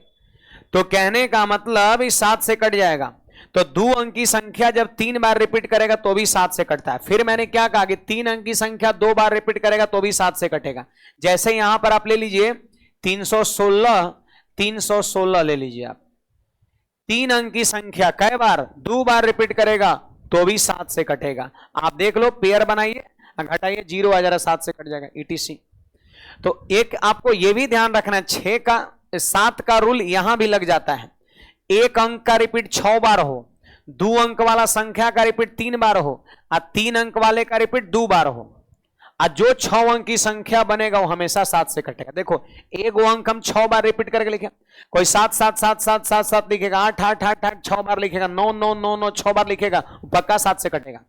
तो कहने का मतलब इस 7 से कट जाएगा। तो 2 अंक की संख्या जब 3 बार रिपीट करेगा तो भी 7 से कटता है। फिर मैंने क्या कहा कि 3 अंक की संख्या 2 बार रिपीट करेगा तो भी 7 से कटेगा। जैसे यहां पर आप ले लीजिए 316 ले लीजिए आप। 3 अंक की संख्या कई बार 2 बार रिपीट करेगा तो भी 7 से कटेगा। आप देख लो, पेयर बनाइए, घटाइए, 0 आ जाएगा, 7 से कट जाएगा, ETC। तो एक आपको यह भी ध्यान रखना है, 7 का रूल यहां भी लग जाता है। 1 अंक का रिपीट 6 बार हो, 2 अंक वाला संख्या का रिपीट 3 बार हो, और 3 अंक वाले का रिपीट 2 बार हो, और जो 6 अंक की संख्या बनेगा वो हमेशा 7 से कटेगा। देखो एक अंक हम 6 बार रिपीट करके लिखे, कोई 7 7 7 7 7 7 लिखेगा, 8 8 8 8 6 बार लिखेगा, 9 9 9 9 6 बार लिखेगा, पक्का 7 से कटेगा।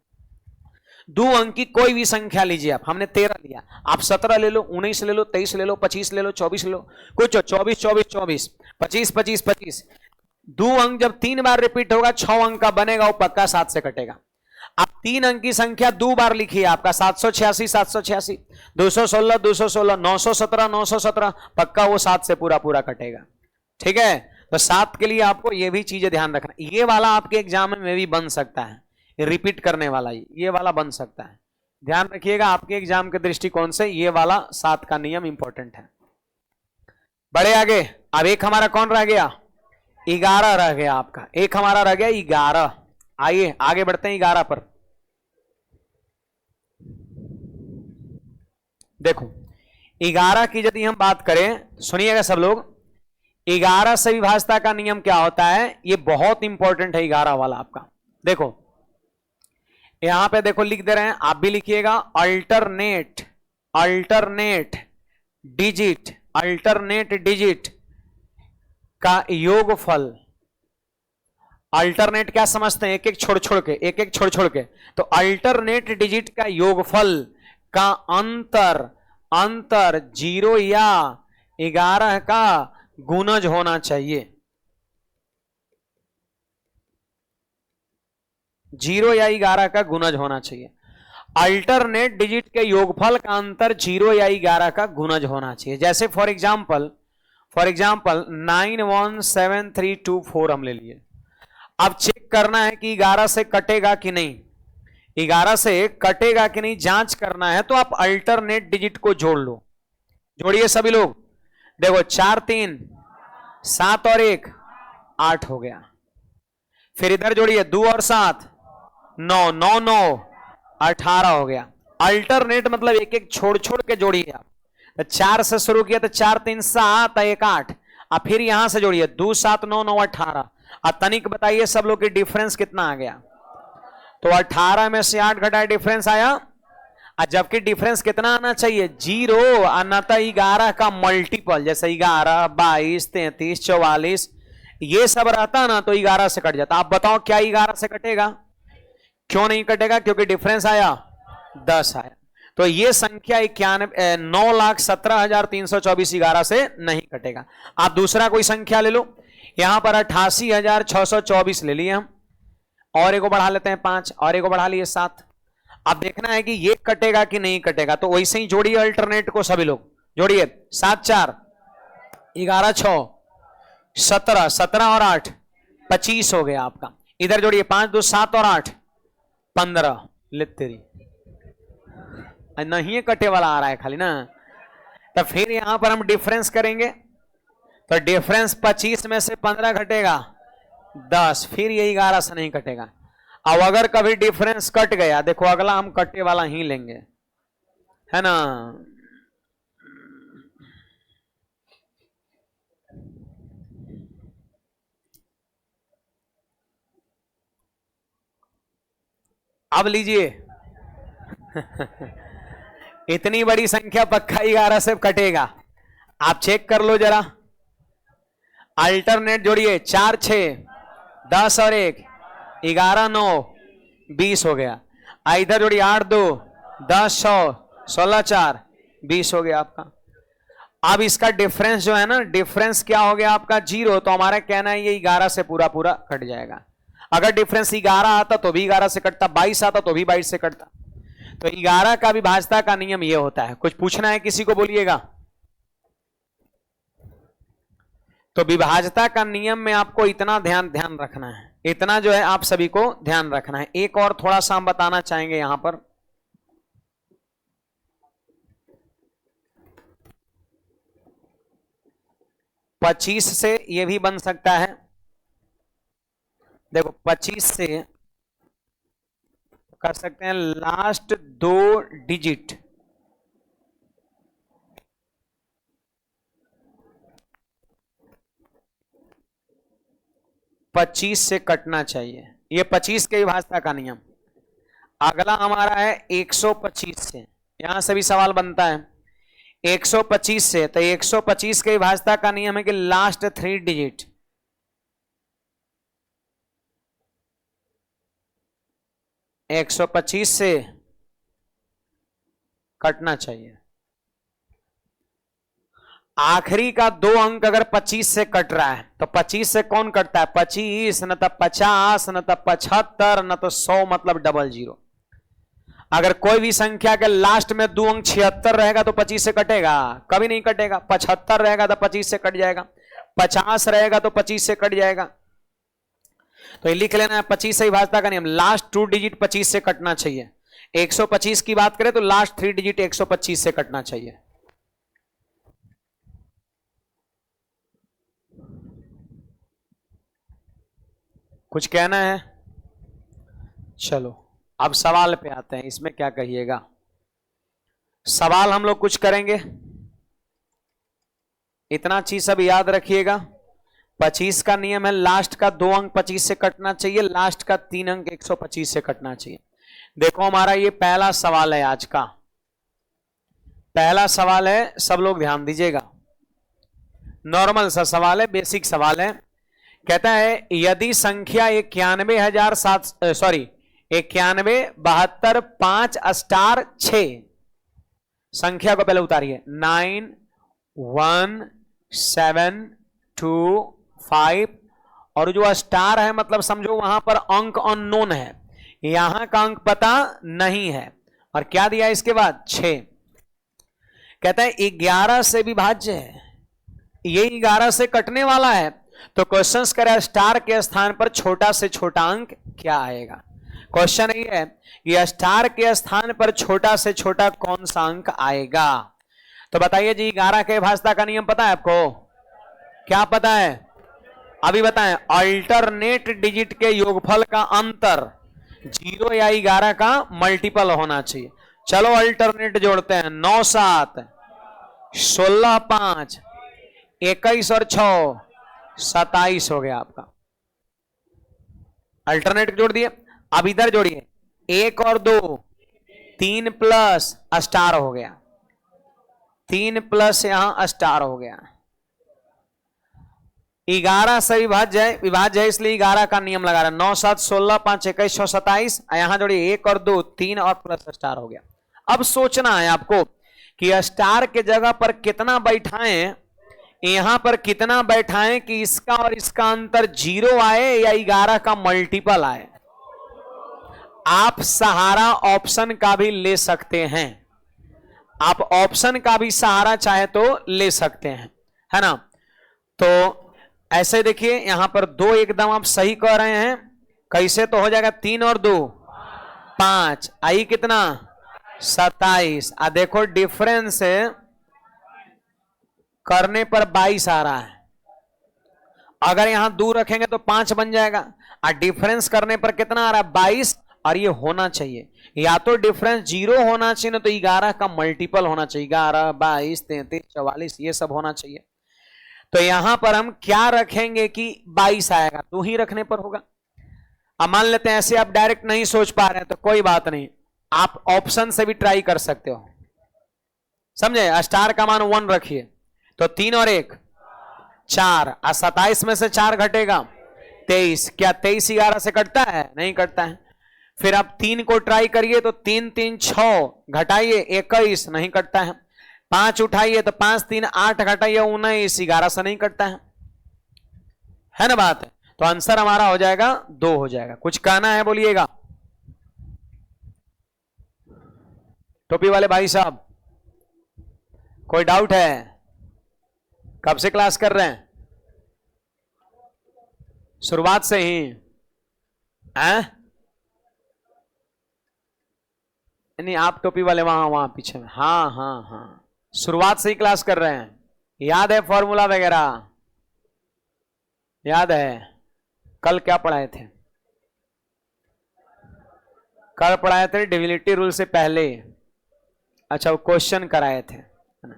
2 अंक की कोई भी संख्या लीजिए आप, हमने 13 लिया, आप 17 ले लो, 19 ले लो, 23 ले लो, 25 ले लो, 24 ले लो, कुछ 24 24 24 25 25 25। 2 अंक जब 3 बार रिपीट होगा 6 अंक का बनेगा, वो पक्का 7 से कटेगा। आप 3 अंक की संख्या 2 बार लिखिए, आपका 786 786, 216 216, 917 917, पक्का वो 7 से पूरा पूरा कटेगा। ठीक है, तो 7 के लिए आपको ये भी चीजें ध्यान रखना। ये वाला आपके एग्जाम में भी बन सकता है, रिपीट करने वाला ये वाला बन सकता है। ध्यान रखिएगा, आपके एग्जाम के दृष्टिकोण से ये वाला 7 का नियम इंपॉर्टेंट है। बड़े आगे, अब एक हमारा कौन रह गया, 11 रह गया आपका, एक हमारा रह गया 11। आइए आगे बढ़ते हैं 11 पर। देखो 11 की यदि हम बात करें, सुनिएगा सब लोग, 11 से विभाज्यता का नियम क्या होता है, ये बहुत इंपॉर्टेंट है 11 वाला आपका। देखो यहां पे देखो लिख दे रहे हैं, आप भी लिखिएगा, अल्टरनेट डिजिट का योगफल। अल्टरनेट क्या समझते हैं, एक एक छोड़ छोड़ के, तो अल्टरनेट डिजिट का योगफल का अंतर 0 या 11 का गुणज होना चाहिए। 0 या 11 का गुणज होना चाहिए। अल्टरनेट डिजिट के योगफल का अंतर 0 या 11 का गुणज होना चाहिए। जैसे फॉर एग्जाम्पल 917324 हम ले लिए। अब चेक करना है कि 11 से कटेगा कि नहीं, 11 से कटेगा कि नहीं जांच करना है, तो आप अल्टरनेट डिजिट को जोड़ लो। जोड़िए सभी लोग, देखो 4 3 7 और 1 8 हो गया। फिर इधर जोड़िए 2 और 7 9 9 9 18 हो गया। अल्टरनेट मतलब एक एक छोड़ छोड़ के जोड़िए आप। तो 4 से शुरू किया तो 4 3 7 1 8, और फिर यहां से जोड़िए 2 7 9 9 18। और तनिक बताइए सब लोग की डिफरेंस कितना आ गया, तो 18 में से 8 घटाए डिफरेंस आया, और जबकि डिफरेंस कितना आना चाहिए 0, आना था 11 का मल्टीपल, जैसे 11 22 33 44 ये सब रहता ना तो 11 से कट जाता। आप बताओ क्या 11 से कटेगा, क्यों नहीं कटेगा, क्योंकि डिफरेंस आया 10 आया। तो ये संख्या 9,17,324 11 से नहीं कटेगा। आप दूसरा कोई संख्या ले लो, यहां पर 88,624 ले लिए हम, और एक को बढ़ा लेते हैं 5, और एक को बढ़ा लिए 7। अब देखना है कि ये कटेगा कि नहीं कटेगा, तो वैसे ही जोड़िए अल्टरनेट को सभी लोग, जोड़िए 7 4 11 6 17 17 और 8 25 हो गया आपका। इधर जोड़िए 5 2 7 और 8 15। ले तेरी नहीं कटे वाला आ रहा है खाली ना। तो फिर यहां पर हम डिफरेंस करेंगे, तो डिफरेंस 25 में से 15 घटेगा 10, फिर ये 11 से नहीं कटेगा। अब अगर कभी डिफरेंस कट गया, देखो अगला हम कटे वाला ही लेंगे, है ना। अब लीजिए इतनी बड़ी संख्या पक्का 11 से कटेगा, आप चेक कर लो जरा। अल्टरनेट जोड़िए 4 6 10 और 1 11 9 20 हो गया। इधर जोड़िए 8 2 10 6 16 4 20 हो गया आपका। अब इसका डिफरेंस जो है ना, डिफरेंस क्या हो गया आपका 0, तो हमारा कहना है ये 11 से पूरा पूरा कट जाएगा। अगर डिफरेंस 11 आता तो भी 11 से कटता, 22 आता तो भी 22 से कटता। तो 11 का विभाजता का नियम ये होता है। कुछ पूछना है किसी को, बोलिएगा। तो विभाजता का नियम में आपको इतना ध्यान रखना है, इतना जो है आप सभी को ध्यान रखना है। एक और थोड़ा सा हम बताना चाहेंगे यहां पर। पच्चीस से ये भी बन सकता है। देखो 25 से कर सकते हैं लास्ट 2 डिजिट, पच्चीस से कटना चाहिए। ये 25 के विभाजता का नियम। अगला हमारा है 125 से, यहां से भी सवाल बनता है 125 से। तो 125 के विभाजता का नियम है कि लास्ट 3 डिजिट, एक 125 से कटना चाहिए। आखिरी का 2 अंक अगर 25 से कट रहा है तो 25 से कौन कटता है? 25, न तो 50, न तो 75, न तो 100, मतलब 00। अगर कोई भी संख्या के लास्ट में 2 अंक 76 रहेगा तो 25 से कटेगा? कभी नहीं कटेगा। 75 रहेगा तो 25 से कट जाएगा, 50 रहेगा तो 25 से कट जाएगा। तो ये लिख लेना है 25 से विभाजता का नियम, लास्ट 2 डिजिट 25 से कटना चाहिए। 125 की बात करें तो लास्ट 3 डिजिट 125 से कटना चाहिए। कुछ कहना है? चलो अब सवाल पे आते हैं, इसमें क्या कहिएगा। सवाल हम लोग कुछ करेंगे, इतना चीज सब याद रखिएगा। 25 का नियम है लास्ट का 2 अंक 25 से कटना चाहिए, लास्ट का 3 अंक 125 से कटना चाहिए। देखो हमारा ये पहला सवाल है आज का। पहला सवाल है, सब लोग ध्यान दीजिएगा, नॉर्मल सा सवाल है, बेसिक सवाल है। कहता है यदि संख्या 91,72,5 संख्या को पहले उतारिए, 9 1 7 2 5, और जो स्टार है मतलब समझो वहां पर अंक अननोन है, यहां का अंक पता नहीं है। और क्या दिया इसके बाद? 6। कहता है 11 से विभाज्य है, ये 11 से कटने वाला है। तो क्वेश्चन करें स्टार के स्थान पर छोटा से छोटा अंक क्या आएगा। क्वेश्चन ये है कि स्टार के स्थान पर छोटा से छोटा कौन सा अंक आएगा। तो बताइए जी, 11 के विभाजता का नियम पता है आपको? क्या पता है? अभी बताएं। अल्टरनेट डिजिट के योगफल का अंतर 0 या 11 का मल्टीपल होना चाहिए। चलो अल्टरनेट जोड़ते हैं। 9 7 16 5 21 और 6 27 हो गया आपका। अल्टरनेट जोड़ दिए। अब इधर जोड़िए, 1 और 2 3 प्लस स्टार हो गया, 3 प्लस यहां स्टार हो गया। 11 से विभाज्य है इसलिए 11 का नियम लगा रहा है। 9 7 16 5 21 6 27, यहां जोड़िए 1 और 2 3 और प्लस स्टार हो गया। अब सोचना है आपको कि स्टार के जगह पर कितना बैठाएं, यहां पर कितना बैठाएं कि इसका और इसका अंतर 0 आए या 11 का मल्टीपल आए। आप सहारा ऑप्शन का भी ले सकते हैं, आप ऑप्शन का भी सहारा चाहे तो ले सकते हैं, है ना। तो ऐसे देखिए यहां पर 2 एकदम आप सही कह रहे हैं। कैसे? तो हो जाएगा 3 और 2 5, आई कितना? 27। देखो डिफरेंस करने पर 22 आ रहा है। अगर यहां 2 रखेंगे तो 5 बन जाएगा, और डिफरेंस करने पर कितना आ रहा है? 22। और ये होना चाहिए, या तो डिफरेंस 0 होना चाहिए ना तो 11 का मल्टीपल होना चाहिए। 11 22 33 44 ये सब होना चाहिए। तो यहां पर हम क्या रखेंगे कि 22 आएगा, 2 ही रखने पर होगा। अब मान लेते हैं ऐसे आप डायरेक्ट नहीं सोच पा रहे हैं तो कोई बात नहीं, आप ऑप्शन से भी ट्राई कर सकते हो, समझे। स्टार का मान 1 रखिए तो 3 और 1 4, 27 में से 4 घटेगा 23। क्या 23 11 से कटता है? नहीं कटता है। फिर आप 3 को ट्राई करिए तो 3 3 6 घटाइए 21, नहीं कटता है। 5 उठाइए तो 5 3 8 घटाइए 19, 11 से नहीं कटता है ना बात है। तो आंसर हमारा हो जाएगा 2 हो जाएगा। कुछ कहना है बोलिएगा। टोपी वाले भाई साहब, कोई डाउट है? कब से क्लास कर रहे हैं? शुरुआत से ही हैं? नहीं, आप टोपी वाले वहां वहां पीछे में, हाँ हाँ हाँ, शुरुआत से ही क्लास कर रहे हैं। याद है फॉर्मूला वगैरह? याद है? कल क्या पढ़ाए थे? कल पढ़ाए थे डिविनिटी रूल से पहले। अच्छा, वो क्वेश्चन कराए थे, है ना?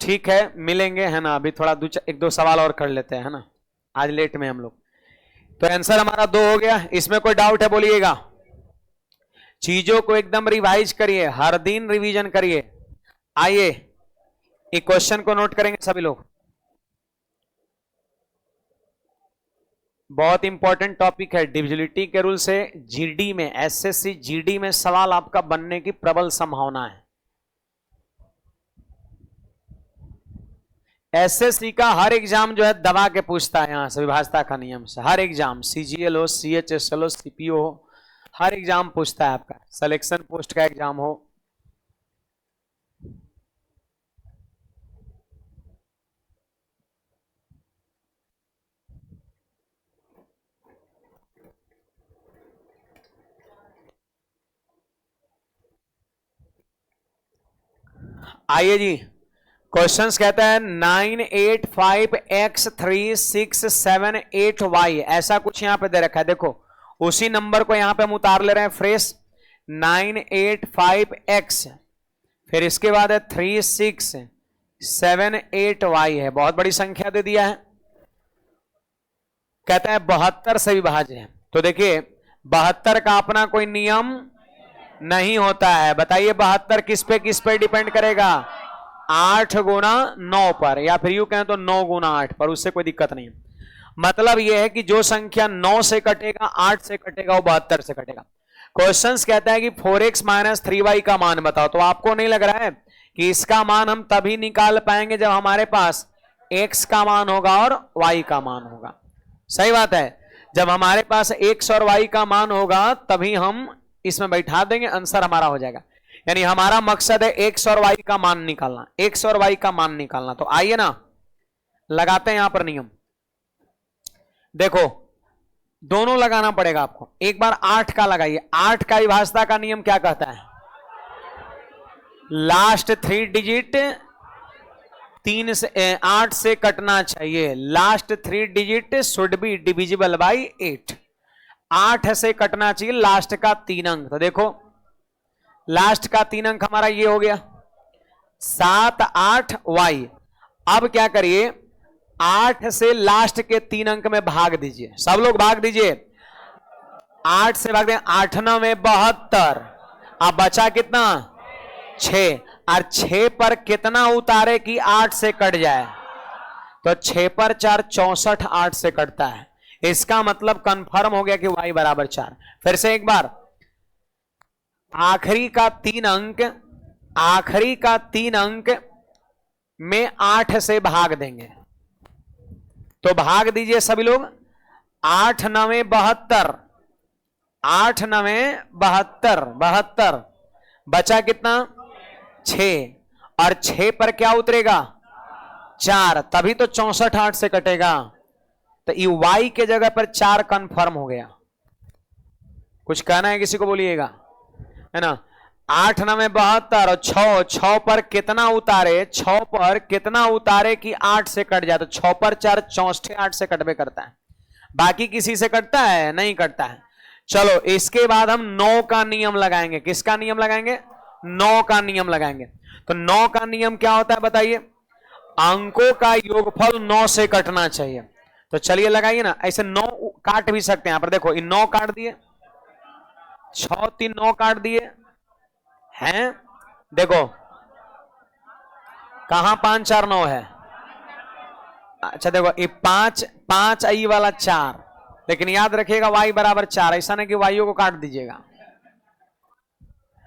ठीक है, मिलेंगे, है ना? अभी थोड़ा एक दो सवाल और कर लेते हैं, है ना? आज लेट में हम लोग। तो आंसर हमारा 2 हो गया। इसमें कोई डाउट है बोलिएगा? चीजों को एकदम रिवाइज करिए, हर दिन रिवीजन करिए। आइए एक क्वेश्चन को नोट करेंगे सभी लोग। बहुत इंपॉर्टेंट टॉपिक है। डिविजिबिलिटी के रूल से जीडी में, एसएससी जीडी में सवाल आपका बनने की प्रबल संभावना है। एसएससी का हर एग्जाम जो है दबा के पूछता है यहां से, विभाजता का नियम से। हर एग्जाम, सीजीएल हो, सीएचएसएल हो, सीपीओ हो, हर एग्जाम पूछता है आपका। सिलेक्शन पोस्ट का एग्जाम हो। आइए जी, क्वेश्चंस कहता है 985x3678y, ऐसा कुछ यहां पे दे रखा है। देखो उसी नंबर को यहां पे हम उतार ले रहे हैं फ्रेश। 985x, फिर इसके बाद है 3678y है। बहुत बड़ी संख्या दे दिया है। कहता है 72 से विभाज्य है। तो देखिए 72 का अपना कोई नियम नहीं होता है। बताइए 72 किस पे डिपेंड करेगा? 8 गुना 9 पर, या फिर यूं कहें तो 9 गुना 8 पर। उससे कोई दिक्कत नहीं है। मतलब यह है कि जो संख्या 9 से कटेगा, 8 से कटेगा, वो 72 से कटेगा। क्वेश्चंस कहता है कि 4x - 3y का मान बताओ। तो आपको नहीं लग रहा है कि इसका मान हम तभी निकाल पाएंगे जब हमारे पास x का मान होगा और y का मान होगा? सही बात है। जब हमारे पास x और y का मान होगा तभी हम इसमें बैठा देंगे, आंसर हमारा हो जाएगा। यानी हमारा मकसद है x और y का मान निकालना, x और y का मान निकालना। तो आइए ना, लगाते हैं यहां पर नियम। देखो दोनों लगाना पड़ेगा आपको। एक बार 8 का लगाइए। 8 का विभाजता का नियम क्या कहता है? लास्ट 3 डिजिट 8 से कटना चाहिए। Last 3 digit should be divisible by 8। 8 से कटना चाहिए लास्ट का 3 अंक। तो देखो लास्ट का 3 अंक हमारा ये हो गया 78y। अब क्या करिए, 8 से लास्ट के 3 अंक में भाग दीजिए। सब लोग भाग दीजिए। 8 से भाग दें, 8 9 में 72। अब बचा कितना? 6। और 6 पर कितना उतारे कि 8 से कट जाए? तो 6 पर 4 64, 8 से कटता है। इसका मतलब कंफर्म हो गया कि y बराबर 4। फिर से एक बार, आखिरी का 3 अंक में 8 से भाग देंगे। तो भाग दीजिए सभी लोग। 8 9 72, 8 9 72, 72 बचा कितना? 6। और 6 पर क्या उतरेगा? 4। तभी तो 64 8 से कटेगा। तो ये y के जगह पर 4 कंफर्म हो गया। कुछ कहना है किसी को? बोलिएगा, है ना? 8 9 72 और 6 पर कितना उतारे? 6 पर कितना उतारे कि 8 से कट जाए? तो 6 पर 4 64, 8 से कटबे करता है। बाकी किसी से कटता है? नहीं कटता है। चलो इसके बाद हम 9 का नियम लगाएंगे। किसका नियम लगाएंगे? 9 का नियम लगाएंगे। तो 9 का नियम क्या होता है बताइए? अंकों का योगफल 9 से कटना चाहिए। तो चलिए लगाइए ना। ऐसे 9 काट भी सकते हैं। यहां पर देखो, इन 9 काट दिए, 6 3 9 काट दिए हैं। देखो कहां 5 4 9 है। अच्छा देखो, ये 5 आई वाला 4, लेकिन याद रखिएगा y बराबर 4। ऐसा नहीं कि y को काट दीजिएगा,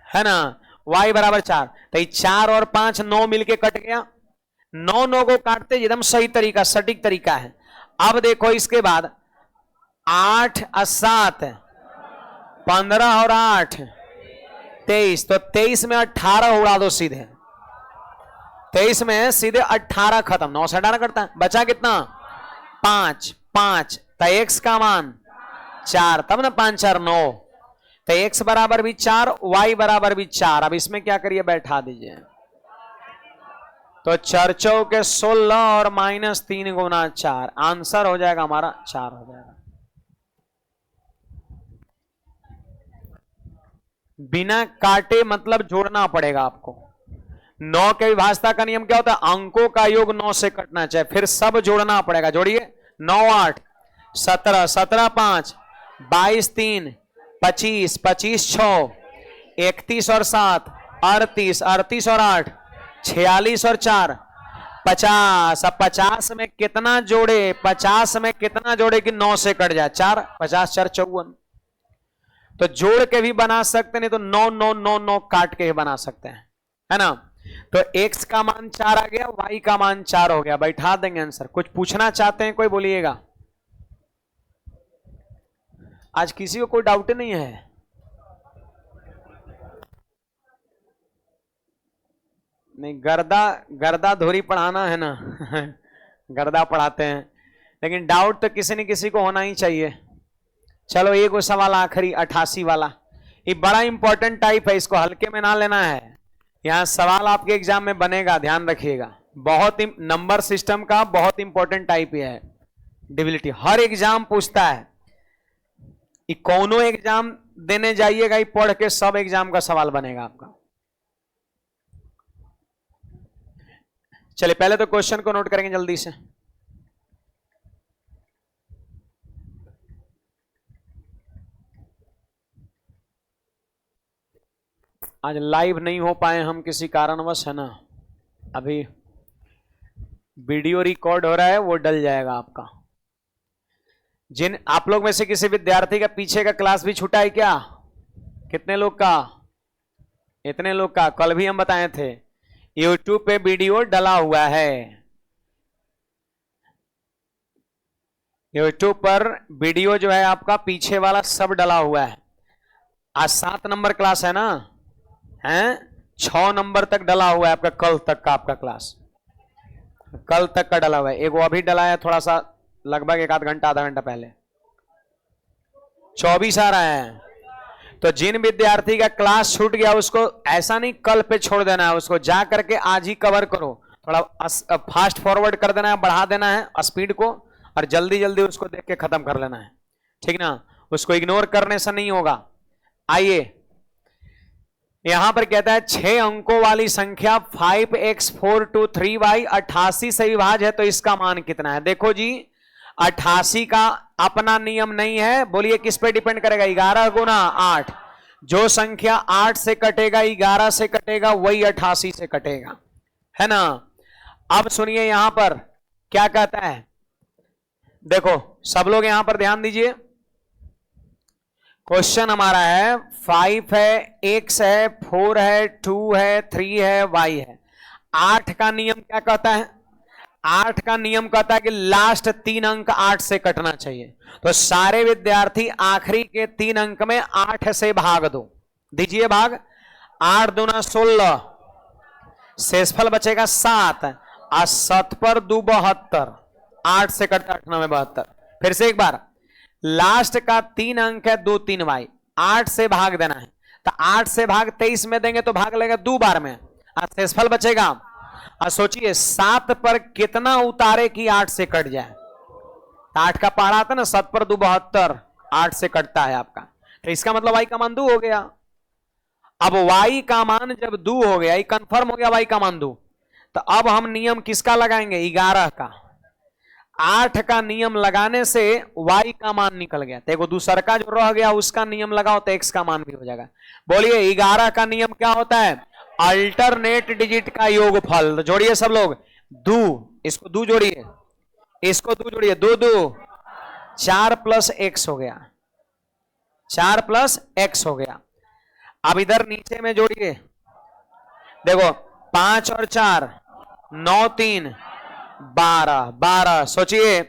है ना? y बराबर 4। तो 4 और 5 9 मिलके कट गया। 9 9 को काटते एकदम सही तरीका, सटीक तरीका है। अब देखो इसके बाद 8 और 7 15 और 8 23, तो 23 में 18 उड़ा दो सीधे, 23 में सीधे 18 खत्म, 9 से 18 करता है, बचा कितना 5, 5 तो x का मान 4, तब ना 5 4 9, तो x बराबर भी 4, y बराबर भी 4। अब इसमें क्या करिए, बैठा दीजिए, तो 4 चौके 16 और -3 गुना 4, आंसर हो जाएगा हमारा 4 हो जाएगा। बिना काटे मतलब जोड़ना पड़ेगा आपको। 9 के विभाजता का नियम क्या होता है, अंकों का योग 9 से कटना चाहिए, फिर सब जोड़ना पड़ेगा। जोड़िए, 9 8 17, 17 5 22 3 25, 25 6 31 और 7 38, 38 और 8 46 और 4 50। अब 50 में कितना जोड़े, 50 में कितना जोड़े कि 9 से कट जाए, 4, 50 4 54। तो जोड़ के भी बना सकते, नहीं तो 9 9 9 9 काट के भी बना सकते हैं, है ना। तो x का मान 4 आ गया, y का मान 4 हो गया, बैठा देंगे आंसर। कुछ पूछना चाहते हैं कोई, बोलिएगा। आज किसी को कोई डाउट नहीं है? नहीं, गर्दा धोरी पढ़ाना है ना गर्दा पढ़ाते हैं, लेकिन डाउट तो किसी न किसी को होना ही चाहिए। चलो एक वो सवाल आखिरी 88 वाला, ये बड़ा इंपॉर्टेंट टाइप है, इसको हल्के में ना लेना है। यहां सवाल आपके एग्जाम में बनेगा, ध्यान रखिएगा। बहुत नंबर सिस्टम का बहुत इंपॉर्टेंट टाइप ये है, डिविलिटी। हर एग्जाम पूछता है, ये कौनो एग्जाम देने जाइएगा, ये पढ़ के सब एग्जाम का सवाल बनेगा आपका। चलिए पहले तो क्वेश्चन को नोट करेंगे जल्दी से। आज लाइव नहीं हो पाए हम किसी कारणवश, है ना। अभी वीडियो रिकॉर्ड हो रहा है, वो डल जाएगा आपका। जिन आप लोग में से किसी विद्यार्थी का पीछे का क्लास भी छूटा है क्या? कितने लोग का? इतने लोग का। कल भी हम बताए थे, YouTube पे वीडियो डला हुआ है, YouTube पर वीडियो जो है आपका पीछे वाला सब डला हुआ है। आज 7 नंबर क्लास है ना, हैं 6 नंबर तक डला हुआ है आपका, कल तक का आपका क्लास, कल तक का डला हुआ है। एक वो अभी डला है थोड़ा सा, लगभग 1 आध घंटा आधा घंटा पहले, 24 आ रहा है। तो जिन विद्यार्थी का क्लास छूट गया उसको ऐसा नहीं कल पे छोड़ देना है, उसको जा करके आज ही कवर करो, थोड़ा फास्ट फॉरवर्ड कर देना है, बढ़ा देना है स्पीड को, और जल्दी जल्दी उसको देख के खत्म कर लेना है, ठीक ना। उसको इग्नोर करने से नहीं होगा। आइए यहां पर कहता है 6 अंकों वाली संख्या 5x 423y 88 से विभाज्य है, तो इसका मान कितना है? देखो जी, 88 का अपना नियम नहीं है, बोलिए किस पे डिपेंड करेगा? 11 गुना 8। जो संख्या 8 से कटेगा, 11 से कटेगा, वही 88 से कटेगा, है ना। अब सुनिए यहां पर क्या कहता है, देखो सब लोग यहां पर ध्यान दीजिए। क्वेश्चन हमारा है 5 है, x है, 4 है, 2 है, 3 है, y है। 8 का नियम क्या कहता है? 8 का नियम कहता है कि लास्ट 3 अंक 8 से कटना चाहिए। तो सारे विद्यार्थी आखिरी के 3 अंक में 8 से भाग दो, दीजिए भाग। 8 दूना 16, शेषफल बचेगा 7, और 7 पर 2 72, 8 से कटता 8 9 72। फिर से एक बार, लास्ट का 3 अंक है 2 3 y, 8 से भाग देना है, तो 8 से भाग 23 में देंगे तो भाग लेगा 2 बार में, और शेषफल बचेगा। और सोचिए 7 पर कितना उतारे कि 8 से कट जाए? 8 का पहाड़ा आता ना, 7 पर 2 72, 8 से कटता है आपका, तो इसका मतलब y का मान 2 हो गया। अब y का मान जब 2 हो गया, ये कंफर्म हो गया y का मान 2, तो अब हम नियम किसका लगाएंगे? 11 का। 8 का नियम लगाने से y का मान निकल गया, तो दूसरा का जो रह गया उसका नियम लगाओ तो x का मान भी हो जाएगा। बोलिए 11 का नियम क्या होता है? अल्टरनेट डिजिट का योगफल। तो जोड़िए सब लोग, 2, इसको 2 जोड़िए, इसको 2 जोड़िए, 2 2 4 प्लस x हो गया, 4 प्लस x हो गया। अब इधर नीचे में जोड़िए, देखो 5 और 4 9 3 12 12। सोचिए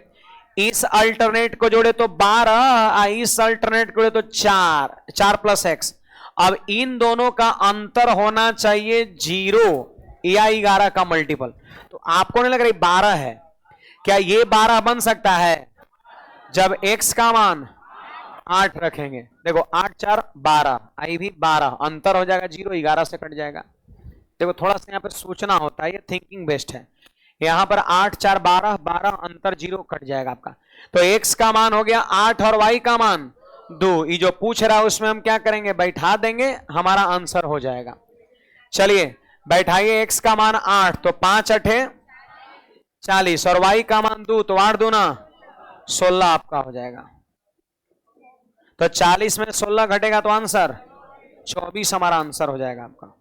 इस अल्टरनेट को जोड़े तो 12, इस अल्टरनेट को जोड़े तो 4 4 प्लस x, अब इन दोनों का अंतर होना चाहिए 0 या 11 का मल्टीपल। तो आपको नहीं लग रही 12 है, क्या ये 12 बन सकता है जब x का मान 8 रखेंगे? देखो 8 4 12, आई भी 12, अंतर हो जाएगा 0, 11 से कट जाएगा। देखो थोड़ा सा यहाँ पर सोचना होता है, ये थिंकिंग बेस्ड है। यहां पर 8 4 12, 12 अंतर 0 कट जाएगा आपका। तो x का मान हो गया 8 और y का मान 2। ये जो पूछ रहा है उसमें हम क्या करेंगे, बैठा देंगे, हमारा आंसर हो जाएगा। चलिए बैठाइए, x का मान 8 तो 5 8 40 और y का मान 2 तो 8 2 16 आपका हो जाएगा। तो 40 में 16 घटेगा तो आंसर 24 हमारा आंसर हो जाएगा आपका।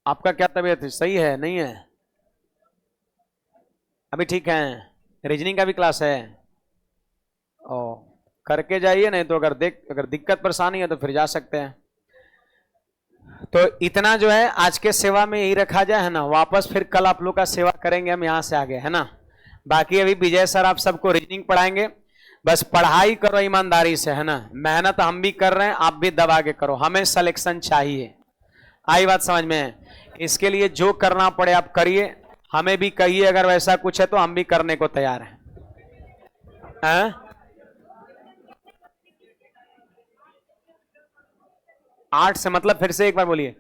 आपका क्या तबीयत है, सही है नहीं है? अभी ठीक है? रीजनिंग का भी क्लास है? ओ करके जाइए, नहीं तो अगर दिक्कत परेशानी है तो फिर जा सकते हैं। तो इतना जो है आज के सेवा में यही रखा जाए, है ना। वापस फिर कल आप लोग का सेवा करेंगे हम यहाँ से आगे, है ना। बाकी अभी विजय सर आप सबको रीजनिंग पढ़ाएंगे, बस पढ़ाई करो ईमानदारी से, है ना। मेहनत हम भी कर रहे हैं, आप भी दबा के करो, हमें सिलेक्शन चाहिए। आई बात समझ में? इसके लिए जो करना पड़े आप करिए, हमें भी कहिए अगर वैसा कुछ है तो हम भी करने को तैयार हैं। 8 से मतलब फिर से एक बार बोलिए।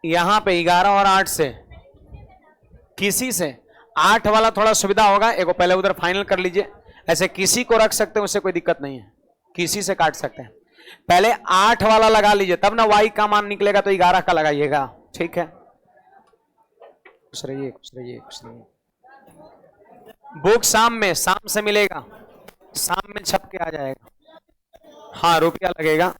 यहां पे 11 और 8 से किसी से 8 वाला थोड़ा सुविधा होगा, एक पहले उधर फाइनल कर लीजिए। ऐसे किसी को रख सकते हैं, उससे कोई दिक्कत नहीं है, किसी से काट सकते हैं। पहले 8 वाला लगा लीजिए, तब ना y का मान निकलेगा तो 11 का लगाइएगा, ठीक है। खुश रहिए खुश रहिए खुश रहिए। बुक शाम से मिलेगा, शाम में छप के आ जाएगा। हाँ रुपया लगेगा।